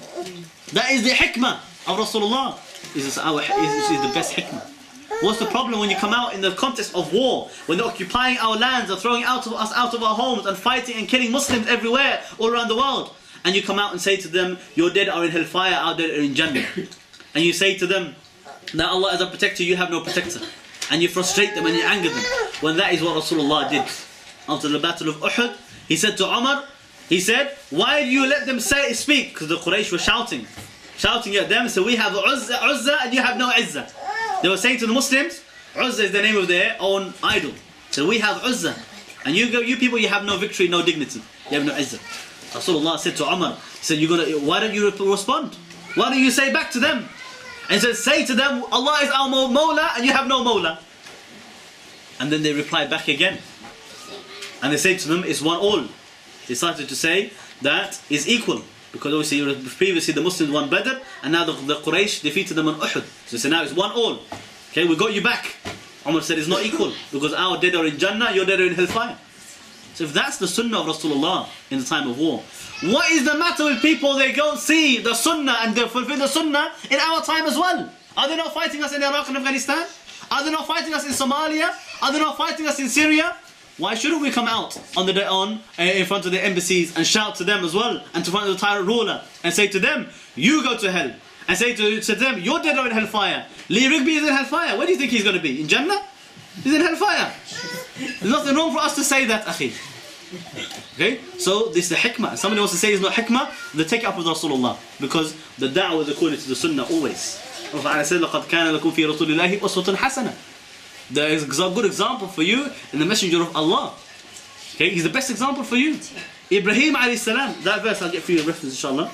That is the hikmah of Rasulullah. This is the best hikmah. What's the problem when you come out in the context of war, when they're occupying our lands, they're throwing us out of our homes and fighting and killing Muslims everywhere, all around the world, and you come out and say to them, your dead are in hellfire, our dead are in Jannah. And you say to them, that Allah is a protector, you have no protector. And you frustrate them and you anger them. When that is what Rasulullah did. After the battle of Uhud, he said to Umar, he said, why do you let them speak? Because the Quraysh were shouting at them, so we have Uzza and you have no Izzah. They were saying to the Muslims, Uzza is the name of their own idol. So we have Uzza. And you people, you have no victory, no dignity. You have no Izzah. Rasulullah said to Umar, he said, why don't you respond? Why don't you say back to them? And he said, say to them, Allah is our Mawla and you have no Mawla. And then they replied back again. And they said to them, it's one all. They started to say that is equal. Because obviously previously the Muslims won Badr and now the Quraysh defeated them on Uhud. So now it's one all. Okay, we got you back. Umar said it's not equal because our dead are in Jannah, your dead are in hellfire. So if that's the sunnah of Rasulullah in the time of war, what is the matter with people? They go see the sunnah and they fulfill the sunnah in our time as well. Are they not fighting us in Iraq and Afghanistan? Are they not fighting us in Somalia? Are they not fighting us in Syria? Why shouldn't we come out on the day in front of the embassies and shout to them as well, and to front of the tyrant ruler and say to them, you go to hell, and say to them, you're dead or in hellfire. Lee Rigby is in hellfire. Where do you think he's going to be? In Jannah? He's in hellfire. There's nothing wrong for us to say that, akhi. Okay, so this is the hikmah. Somebody wants to say it's not hikmah, they take it up with Rasulullah, because the da'wah is according to the sunnah always. Allah said, لَقَدْ كَانَ لَكُمْ فِي رَسُولِ اللَّهِ أُسْوَةٌ حَسَنَةٌ. There is a good example for you in the Messenger of Allah. Okay, he's the best example for you. Ibrahim alayhi salam, that verse I'll get for you a reference inshallah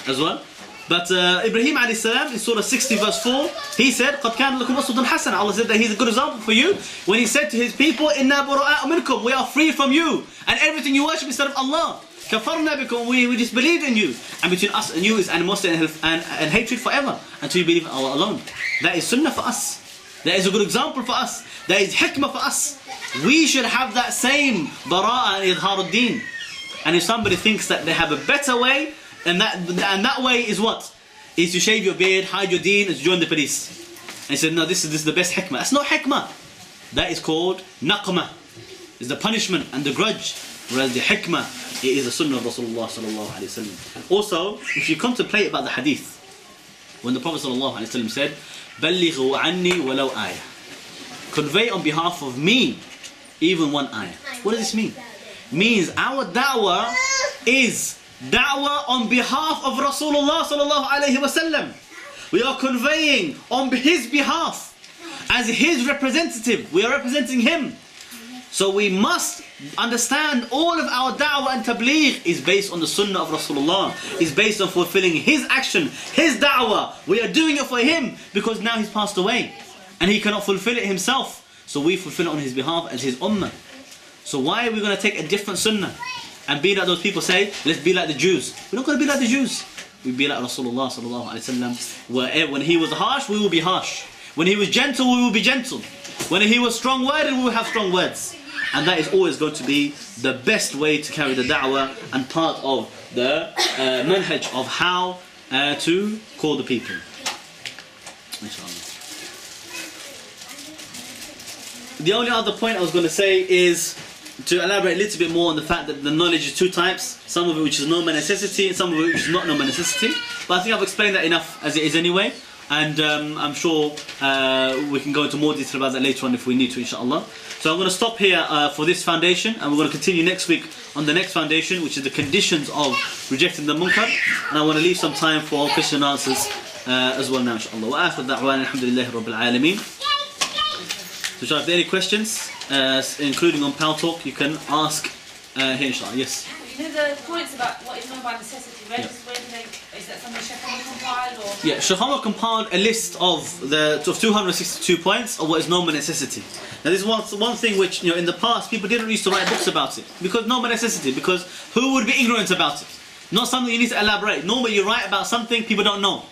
as well. But Ibrahim alayhi salam in Surah 60 verse 4, he said, قَدْ كَانَ لَكُمْ أُسْوَةٌ حَسَنَةٌ. Allah said that he's a good example for you when he said to his people, إِنَّا بُرَآءُ مِنْكُمْ, we are free from you and everything you worship instead of Allah. كَفَرْنَا بِكُمْ, we disbelieved in you. And between us and you is animosity and hatred forever until you believe in Allah alone. That is sunnah for us. That is a good example for us. That is hikmah for us. We should have that same Baraa and Idhar-ud-Din. And if somebody thinks that they have a better way, and that way is what? Is to shave your beard, hide your deen, and to join the police. And he said, no, this is the best hikmah. That's not hikmah. That is called naqmah. It's the punishment and the grudge. Whereas the hikmah, it is the sunnah of Rasulullah sallallahu alayhi wa sallam. Also, if you contemplate about the hadith, when the Prophet sallallahu alayhi wa sallam said, بَلِّغُوا عَنِّي وَلَوْ آيَةً, convey on behalf of me even one ayah. What does this mean? Means our da'wah is da'wah on behalf of Rasulullah sallallahu alayhi wa sallam. We are conveying on his behalf as his representative. We are representing him. So we must understand all of our da'wah and tabligh is based on the sunnah of Rasulullah. Is based on fulfilling his action, his da'wah. We are doing it for him because now he's passed away and he cannot fulfill it himself. So we fulfill it on his behalf as his ummah. So why are we going to take a different sunnah and be like those people say, let's be like the Jews? We're not going to be like the Jews. We be like Rasulullah sallallahu alayhi wa sallam. When he was harsh, we will be harsh. When he was gentle, we will be gentle. When he was strong-worded, we will have strong words. And that is always going to be the best way to carry the da'wah and part of the manhaj of how to call the people. Inshallah. The only other point I was going to say is to elaborate a little bit more on the fact that the knowledge is two types, some of it which is normal necessity and some of it which is not normal necessity. But I think I've explained that enough as it is anyway, and I'm sure we can go into more detail about that later on if we need to, inshallah. So I'm going to stop here for this foundation, and we're going to continue next week on the next foundation, which is the conditions of rejecting the munkar, and I want to leave some time for question and answers as well now, inshallah. Wa akhir da'wana alhamdulillahi rabbil alameen. So if there are any questions, including on Pal Talk, you can ask here inshallah. Yes? You know the points about what is known by necessity, where do they, is that something Sheikh Hamad compiled or? Yeah, Sheikh Hamad compiled a list of 262 points of what is normal necessity. Now this is one thing which, in the past people didn't used to write books about it, because normal necessity, because who would be ignorant about it? Not something you need to elaborate. Normally you write about something people don't know.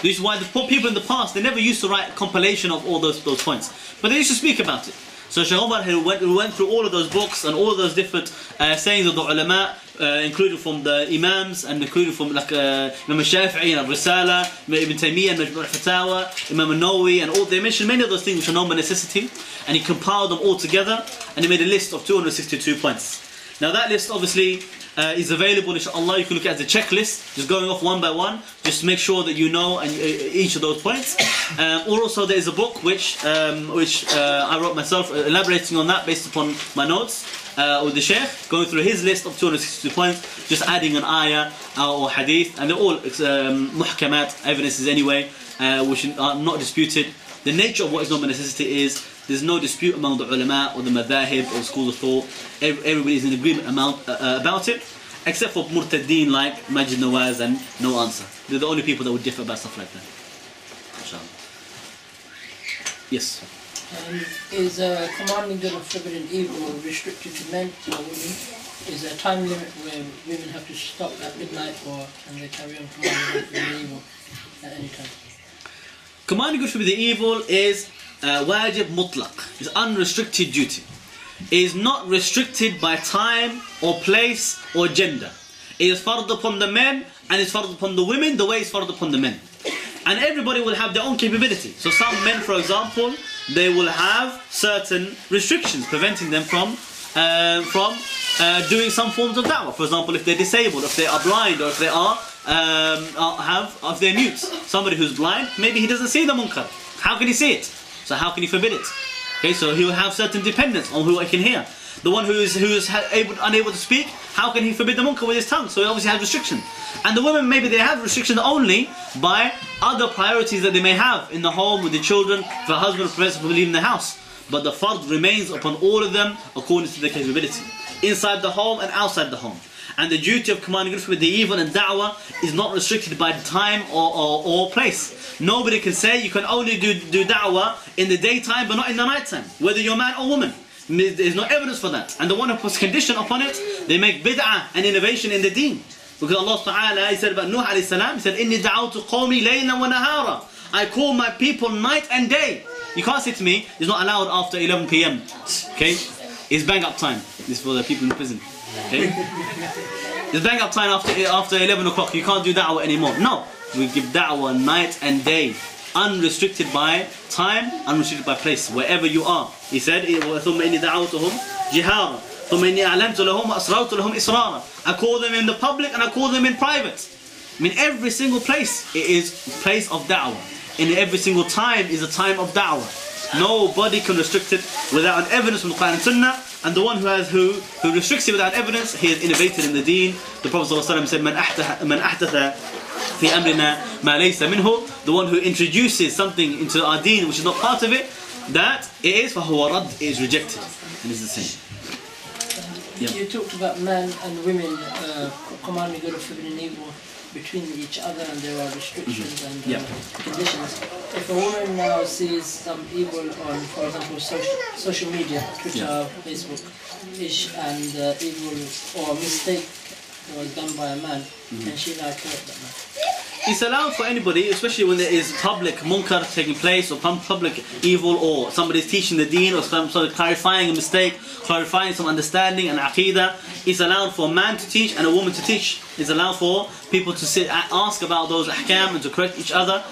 This is why the people in the past, they never used to write a compilation of all those points. But they used to speak about it. So Shaykh Umar went through all of those books and all of those different sayings of the ulama, including from the imams and including from like Imam al-Shafi'i and al-Risala, Ibn Taymiyyah and Majmu' al-Fatawa, Imam al-Nawawi, and all. They mentioned many of those things which are known by necessity, and he compiled them all together and he made a list of 262 points. Now that list obviously is available inshallah. You can look at the checklist, just going off one by one, just make sure that you know and each of those points. Or also there is a book which I wrote myself, elaborating on that based upon my notes with the Shaykh, going through his list of 262 points, just adding an ayah or hadith, and they're all muhkamat, evidences anyway, which are not disputed. The nature of what is normal necessity is there's no dispute among the ulama or the madhahib or schools of thought. Everybody is in agreement about it, except for murtaddeen like Majid Nawaz and no answer. They're the only people that would differ about stuff like that. Inshallah. Yes. Is commanding good and forbidding evil restricted to men or women? Is there a time limit where women have to stop at midnight, or can they carry on commanding good and forbidding evil at any time? Commanding good and forbidding evil is wajib mutlaq, is unrestricted duty. is not restricted by time or place or gender. It is fard upon the men and it's fard upon the women the way it's fard upon the men. And everybody will have their own capability. So some men, for example, they will have certain restrictions preventing them from doing some forms of da'wah. For example, if they're disabled, if they are blind, or if they if they're mute. Somebody who's blind, maybe he doesn't see the munkar. How can he see it? So how can he forbid it? Okay, so he will have certain dependence on who I can hear. The one who is unable to speak, how can he forbid the munkar with his tongue? So he obviously has restriction. And the women, maybe they have restriction only by other priorities that they may have in the home with the children. If a husband prevents them from leaving the house, but the fard remains upon all of them according to their capability, inside the home and outside the home. And the duty of commanding good with the evil and da'wah is not restricted by time or place. Nobody can say you can only do da'wah in the daytime but not in the nighttime, whether you're man or woman. There's no evidence for that. And the one who puts condition upon it, they make bid'ah and innovation in the deen. Because Allah Ta'ala, He said about Nuh alayhi salam, He said, إِنِّي دَعَوْتُ قَوْمِي لَيْلًا وَنَهَارًا, I call my people night and day. You can't say to me, it's not allowed after 11 p.m. Okay? It's bang up time. This is for the people in prison. Okay? It's bang up time after 11 o'clock. You can't do da'wah anymore. No. We give da'wah night and day. Unrestricted by time, unrestricted by place. Wherever you are. He said, ثُمَّ إِنِّي دَعَوْتُهُمْ جِهَارًا ثُمَّ إِنِّي أَعْلَمْتُ لَهُمْ وَأَسْرَرْتُ لَهُمْ إِسْرَارًا. I call them in the public and I call them in private. I mean, every single place it is a place of da'wah. In every single time is a time of da'wah. Nobody can restrict it without an evidence from the Quran and Sunnah. And the one who restricts it without evidence, he is innovated in the deen. The Prophet ﷺ said, مَنْ أَحْدَثَ فِي أَمْرِنَا مَا لَيْسَ مِنْهُ. The one who introduces something into our deen which is not part of it, that it is فَهُوَ رَدْ, it is rejected. And it's the same. You talked about men and women commanding good and forbidding evil between each other, and there are restrictions and conditions. If a woman now sees some evil on, for example, social media, Twitter, Facebook, and evil or mistake was done by a man, can she now correct that man? It's allowed for anybody, especially when there is public munkar taking place, or public evil, or somebody's teaching the deen, or somebody clarifying a mistake, clarifying some understanding and aqidah. It's allowed for a man to teach and a woman to teach. It's allowed for people to sit and ask about those ahkam and to correct each other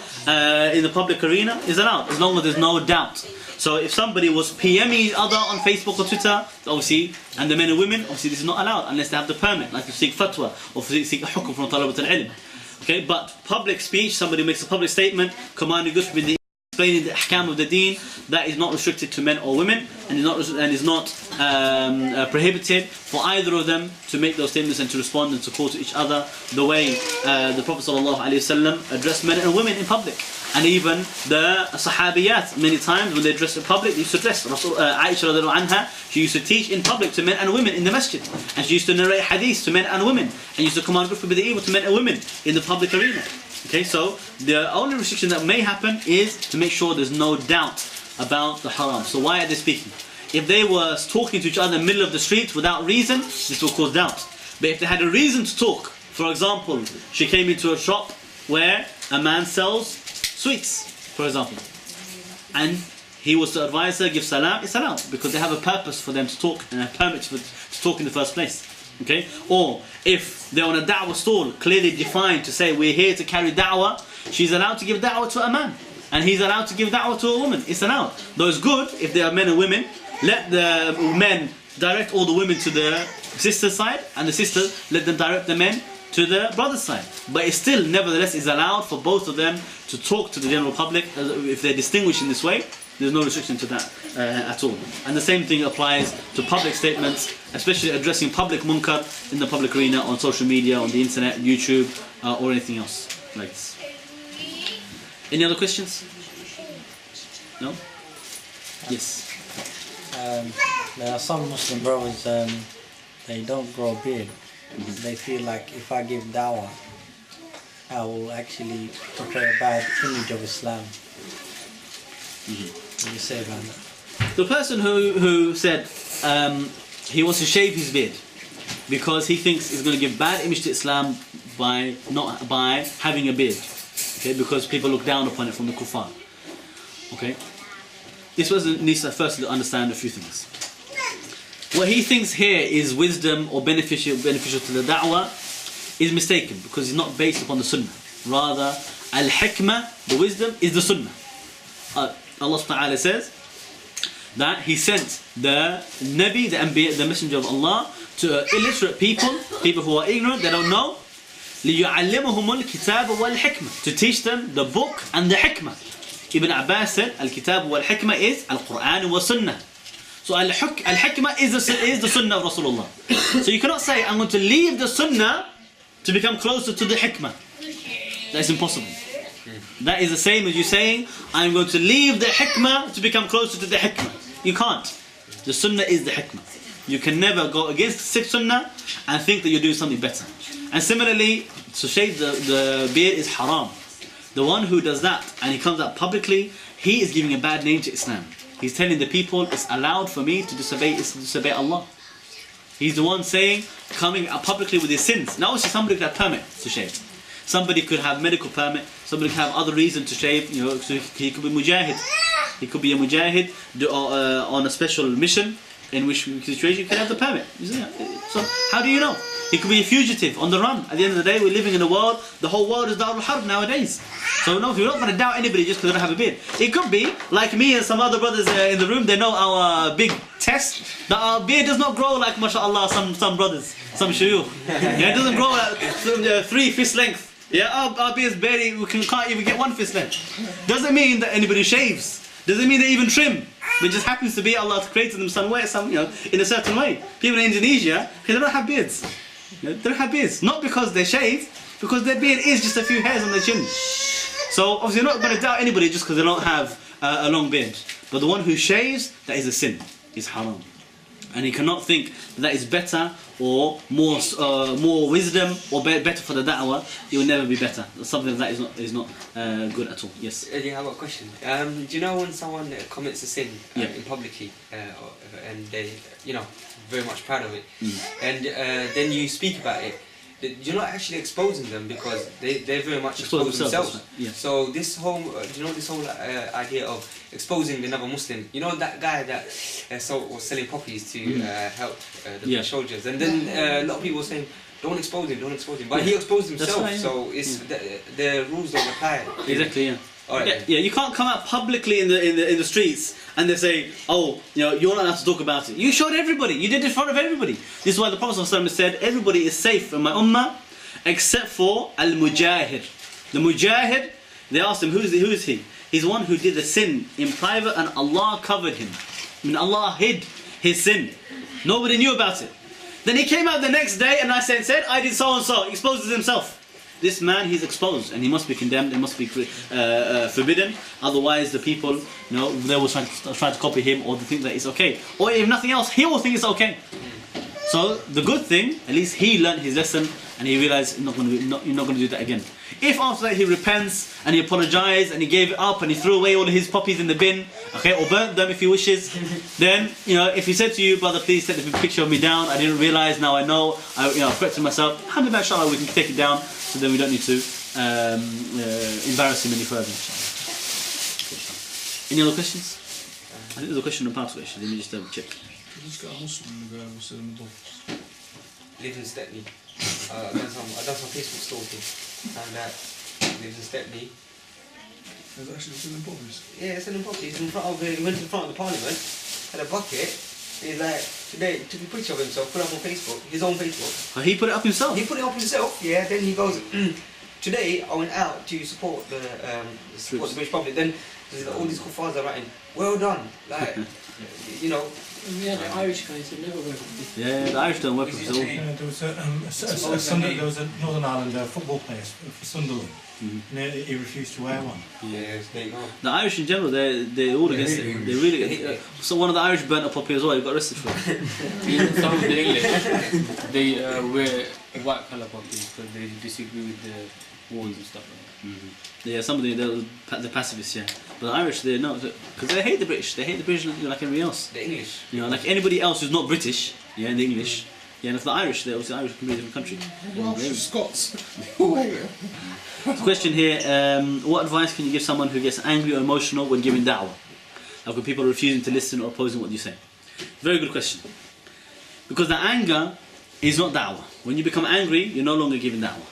in the public arena. It's allowed, as long as there's no doubt. So if somebody was PMing each other on Facebook or Twitter, obviously, and the men and women, obviously this is not allowed unless they have the permit, like to seek fatwa or seek a hukum from talabat al-ilm. Okay, but public speech, somebody makes a public statement commanding good with the explaining the ahkam of the deen, that is not restricted to men or women, and is not prohibited for either of them to make those statements and to respond and to call to each other the way the Prophet ﷺ addressed men and women in public. And even the Sahabiyat, many times when they dressed in public, they used to dress. Aisha radiallahu anha, she used to teach in public to men and women in the masjid. And she used to narrate hadith to men and women. And used to command good with the evil to men and women in the public arena. Okay, so the only restriction that may happen is to make sure there's no doubt about the haram. So why are they speaking? If they were talking to each other in the middle of the street without reason, this will cause doubt. But if they had a reason to talk, for example, she came into a shop where a man sells sweets, for example, and he was to advise her, give salam, it's allowed, because they have a purpose for them to talk and a permit to talk in the first place. Okay? Or if they're on a da'wah stall, clearly defined to say we're here to carry da'wah, she's allowed to give da'wah to a man, and he's allowed to give da'wah to a woman. It's allowed. Though it's good if they are men and women, let the men direct all the women to the sister's side, and the sisters let them direct the men to the brother's side. But it still, nevertheless, is allowed for both of them to talk to the general public. If they're distinguished in this way, there's no restriction to that at all. And the same thing applies to public statements, especially addressing public munkar in the public arena, on social media, on the internet, YouTube, or anything else like this. Any other questions? No? Yes. There are some Muslim brothers, they don't grow a beard. They feel like if I give dawah, I will actually portray a bad image of Islam. What do you say about that? The person who said he wants to shave his beard because he thinks it's going to give bad image to Islam by having a beard, okay? Because people look down upon it from the kuffar. Okay, this person needs to first understand a few things. what he thinks here is wisdom or beneficial to the da'wah is mistaken, because it's not based upon the sunnah. Rather, al-hikmah, the wisdom, is the sunnah. Allah subhanahu wa ta'ala says that He sent the Nabi, the Anbiya, the Messenger of Allah, to illiterate people who are ignorant, they don't know, لِيُعَلِّمُهُمُ الْكِتَابَ وَالْحِكْمَةِ, to teach them the book and the hikmah. Ibn Abbas said, Al-Kitab wal-Hikmah is Al-Quran wa Sunnah. So Al-Hikmah is the Sunnah of Rasulullah. So you cannot say, I'm going to leave the Sunnah to become closer to the Hikmah. That is impossible. That is the same as you saying, I'm going to leave the Hikmah to become closer to the Hikmah. You can't. The Sunnah is the Hikmah. You can never go against the sixth Sunnah and think that you're doing something better. And similarly, to shave the beard is haram. The one who does that and he comes out publicly, he is giving a bad name to Islam. He's telling the people, it's allowed for me to disobey Allah. He's the one saying, coming out publicly with his sins. Now obviously somebody could have permit to shave. Somebody could have medical permit. Somebody could have other reason to shave. You know, so he could be mujahid. He could be a mujahid on a special mission, in which situation you can have the permit. So how do you know? He could be a fugitive on the run. At the end of the day, we're living in a world, the whole world is Darul Harb nowadays. So no, you're not going to doubt anybody just because they don't have a beard. It could be, like me and some other brothers in the room, they know our big test, that our beard does not grow like, mashallah, some brothers, some shuyukh. Yeah, it doesn't grow like 3 fist length. Yeah, our beards barely, can't even get 1 fist length. Doesn't mean that anybody shaves. Doesn't mean they even trim. It just happens to be Allah created them some way, in a certain way. People in Indonesia, they don't have beards. They don't have beards. Not because they shave, because their beard is just a few hairs on their chin. So obviously you're not going to doubt anybody just because they don't have a long beard. But the one who shaves, that is a sin. It's haram. And he cannot think that is better or more wisdom or better for the da'wah. It will never be better. Something that is not good at all. Yes. Yeah, I've got a question. Do you know when someone commits a sin in publicly, and they, very much proud of it, and then you speak about it, you're not actually exposing them because they very much expose themselves. Yeah. So this whole, this whole idea of exposing another Muslim, that guy that was selling poppies to help the soldiers, and then a lot of people were saying, don't expose him, but he exposed himself, right, so it's the rules don't apply. Exactly, yeah. Right, yeah, you can't come out publicly in the streets and they say, oh, you're not allowed to talk about it. You showed everybody. You did it in front of everybody. This is why the Prophet ﷺ said, everybody is safe in my ummah except for al-mujahid. The mujahid, they asked him, who is he? He's one who did the sin in private and Allah covered him. Allah hid his sin. Nobody knew about it. Then he came out the next day and I said, I did so and so. He exposes himself. This man, he's exposed and he must be condemned, it must be forbidden. Otherwise the people, they will try to copy him or they think that it's okay. Or if nothing else, he will think it's okay. So the good thing, at least he learned his lesson and he realized you're not going to do that again. If after that he repents and he apologized and he gave it up and he threw away all of his poppies in the bin, okay, or burnt them if he wishes, then if he said to you, brother, please take the picture of me down, I didn't realize, now I know, I corrected myself, alhamdulillah, inshallah, we can take it down, so then we don't need to embarrass him any further. Any other questions? I think there's a question on past actually, let me just double check. Just got a Muslim who was in the box. Lives in Stepney. I done some Facebook stalking, and that lives in Stepney. There's actually selling poppies. Yeah, selling poppies. He went to the front of the parliament, had a bucket. He's like, today took a picture of himself, put it up on Facebook, his own Facebook. Oh, he put it up himself? He put it up himself, yeah. Then he goes, today I went out to support the British public. Then all these kuffars are writing, well done, like, Yeah, the Irish guys have never worked with me. Yeah, the Irish don't work with us all. There was a Northern Ireland football player for Sunderland. And he refused to wear one. Yeah, there you go. The Irish in general, they're all against it. They really against it. So one of the Irish burnt a poppy as well. He got arrested for it. Even some of the English, they wear white colour poppies because they disagree with the wars and stuff like that. Yeah, some of the pacifists, yeah. But the Irish, they're not, because they hate the British. They hate the British like everybody else. The English. Like anybody else who's not British, yeah, the English. Yeah, and if the Irish, they're obviously Irish, a completely different country. Welsh, Scots. The question here, what advice can you give someone who gets angry or emotional when giving da'wah? Like when people are refusing to listen or opposing what you say? Very good question. Because the anger is not da'wah. When you become angry, you're no longer giving da'wah.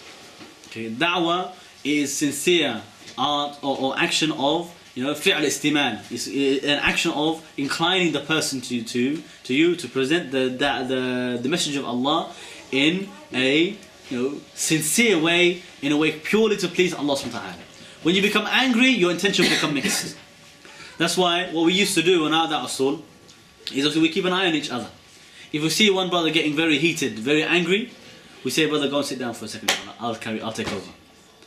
Okay, da'wah is sincere art or action of, fi'l istimal. It's an action of inclining the person to you to present the message of Allah in a sincere way, in a way purely to please Allah subhanahu wa ta'ala. When you become angry, your intention will become mixed. That's why what we used to do on our da'wah soul is obviously we keep an eye on each other. If we see one brother getting very heated, very angry, we say, brother, go and sit down for a second. I'll take over.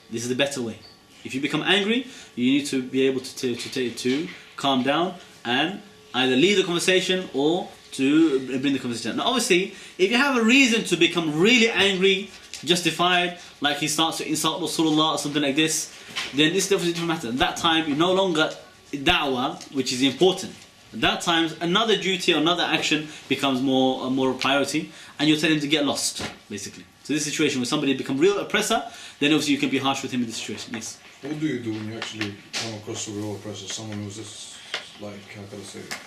This is the better way. If you become angry, you need to be able to calm down and either lead the conversation or to bring the conversation down. Now obviously, if you have a reason to become really angry, justified, like he starts to insult Rasulullah or something like this, then this is definitely a different matter. At that time, you're no longer da'wah, which is important. At that time, another duty or another action becomes more a priority, and you're telling him to get lost, basically. So this situation where somebody become real oppressor, then obviously you can be harsh with him in this situation. Yes. What do you do when you actually come across a real oppressor? Someone who's just like, how can I say it?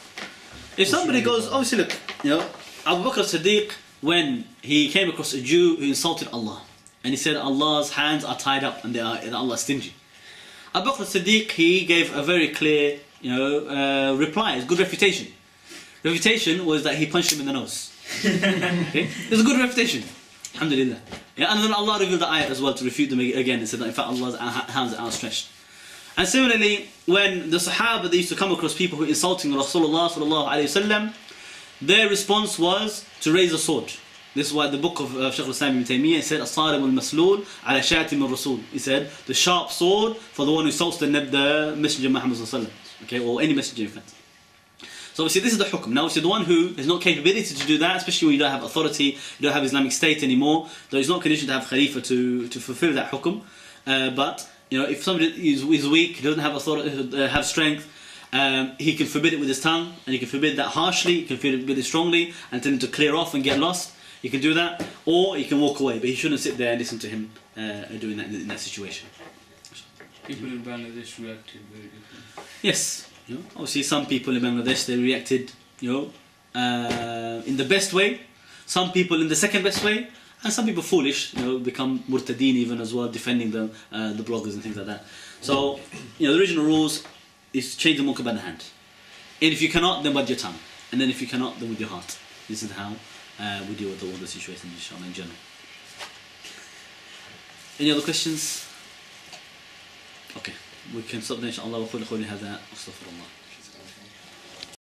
If somebody goes, obviously look, Abu Bakr Siddiq, when he came across a Jew who insulted Allah, and he said Allah's hands are tied up and Allah is stingy. Abu Bakr Siddiq, he gave a very clear reply. It's good refutation. Refutation was that he punched him in the nose. Okay? It's a good refutation. Alhamdulillah. Yeah, and then Allah revealed the ayat as well to refute them again and said that in fact Allah's hands are outstretched. And similarly, when the Sahaba, they used to come across people who were insulting Rasulullah sallallahu alayhi wasallam, their response was to raise a sword. This is why the book of Shaykh al-Islam ibn Taymiyyah said, "As-sarim al-maslul ala shatim al-rasul." He said, the sharp sword for the one who insults the Messenger Muhammad sallallahu alayhi wasallam. Okay, or any messenger in fact. So obviously this is the hukum. Now obviously the one who has no capability to do that, especially when you don't have authority, you don't have Islamic State anymore, though it's not conditioned to have Khalifa to fulfill that hukum. But if somebody is weak, he doesn't have authority, have strength, he can forbid it with his tongue, and he can forbid that harshly, he can forbid it strongly, and tell him to clear off and get lost. He can do that, or he can walk away, but he shouldn't sit there and listen to him doing that in that situation. People in Bangladesh reacted very differently. Yes, obviously some people in Bangladesh, they reacted, in the best way. Some people in the second best way, and some people foolish, become murtadeen even as well, defending the bloggers and things like that. So, the original rules is to change the munkar by the hand, and if you cannot, then with your tongue, and then if you cannot, then with your heart. This is how we deal with all the situations, inshallah, in general. Any other questions? Okay, we can stop there, inshallah. وقولي هذا أستغفر الله.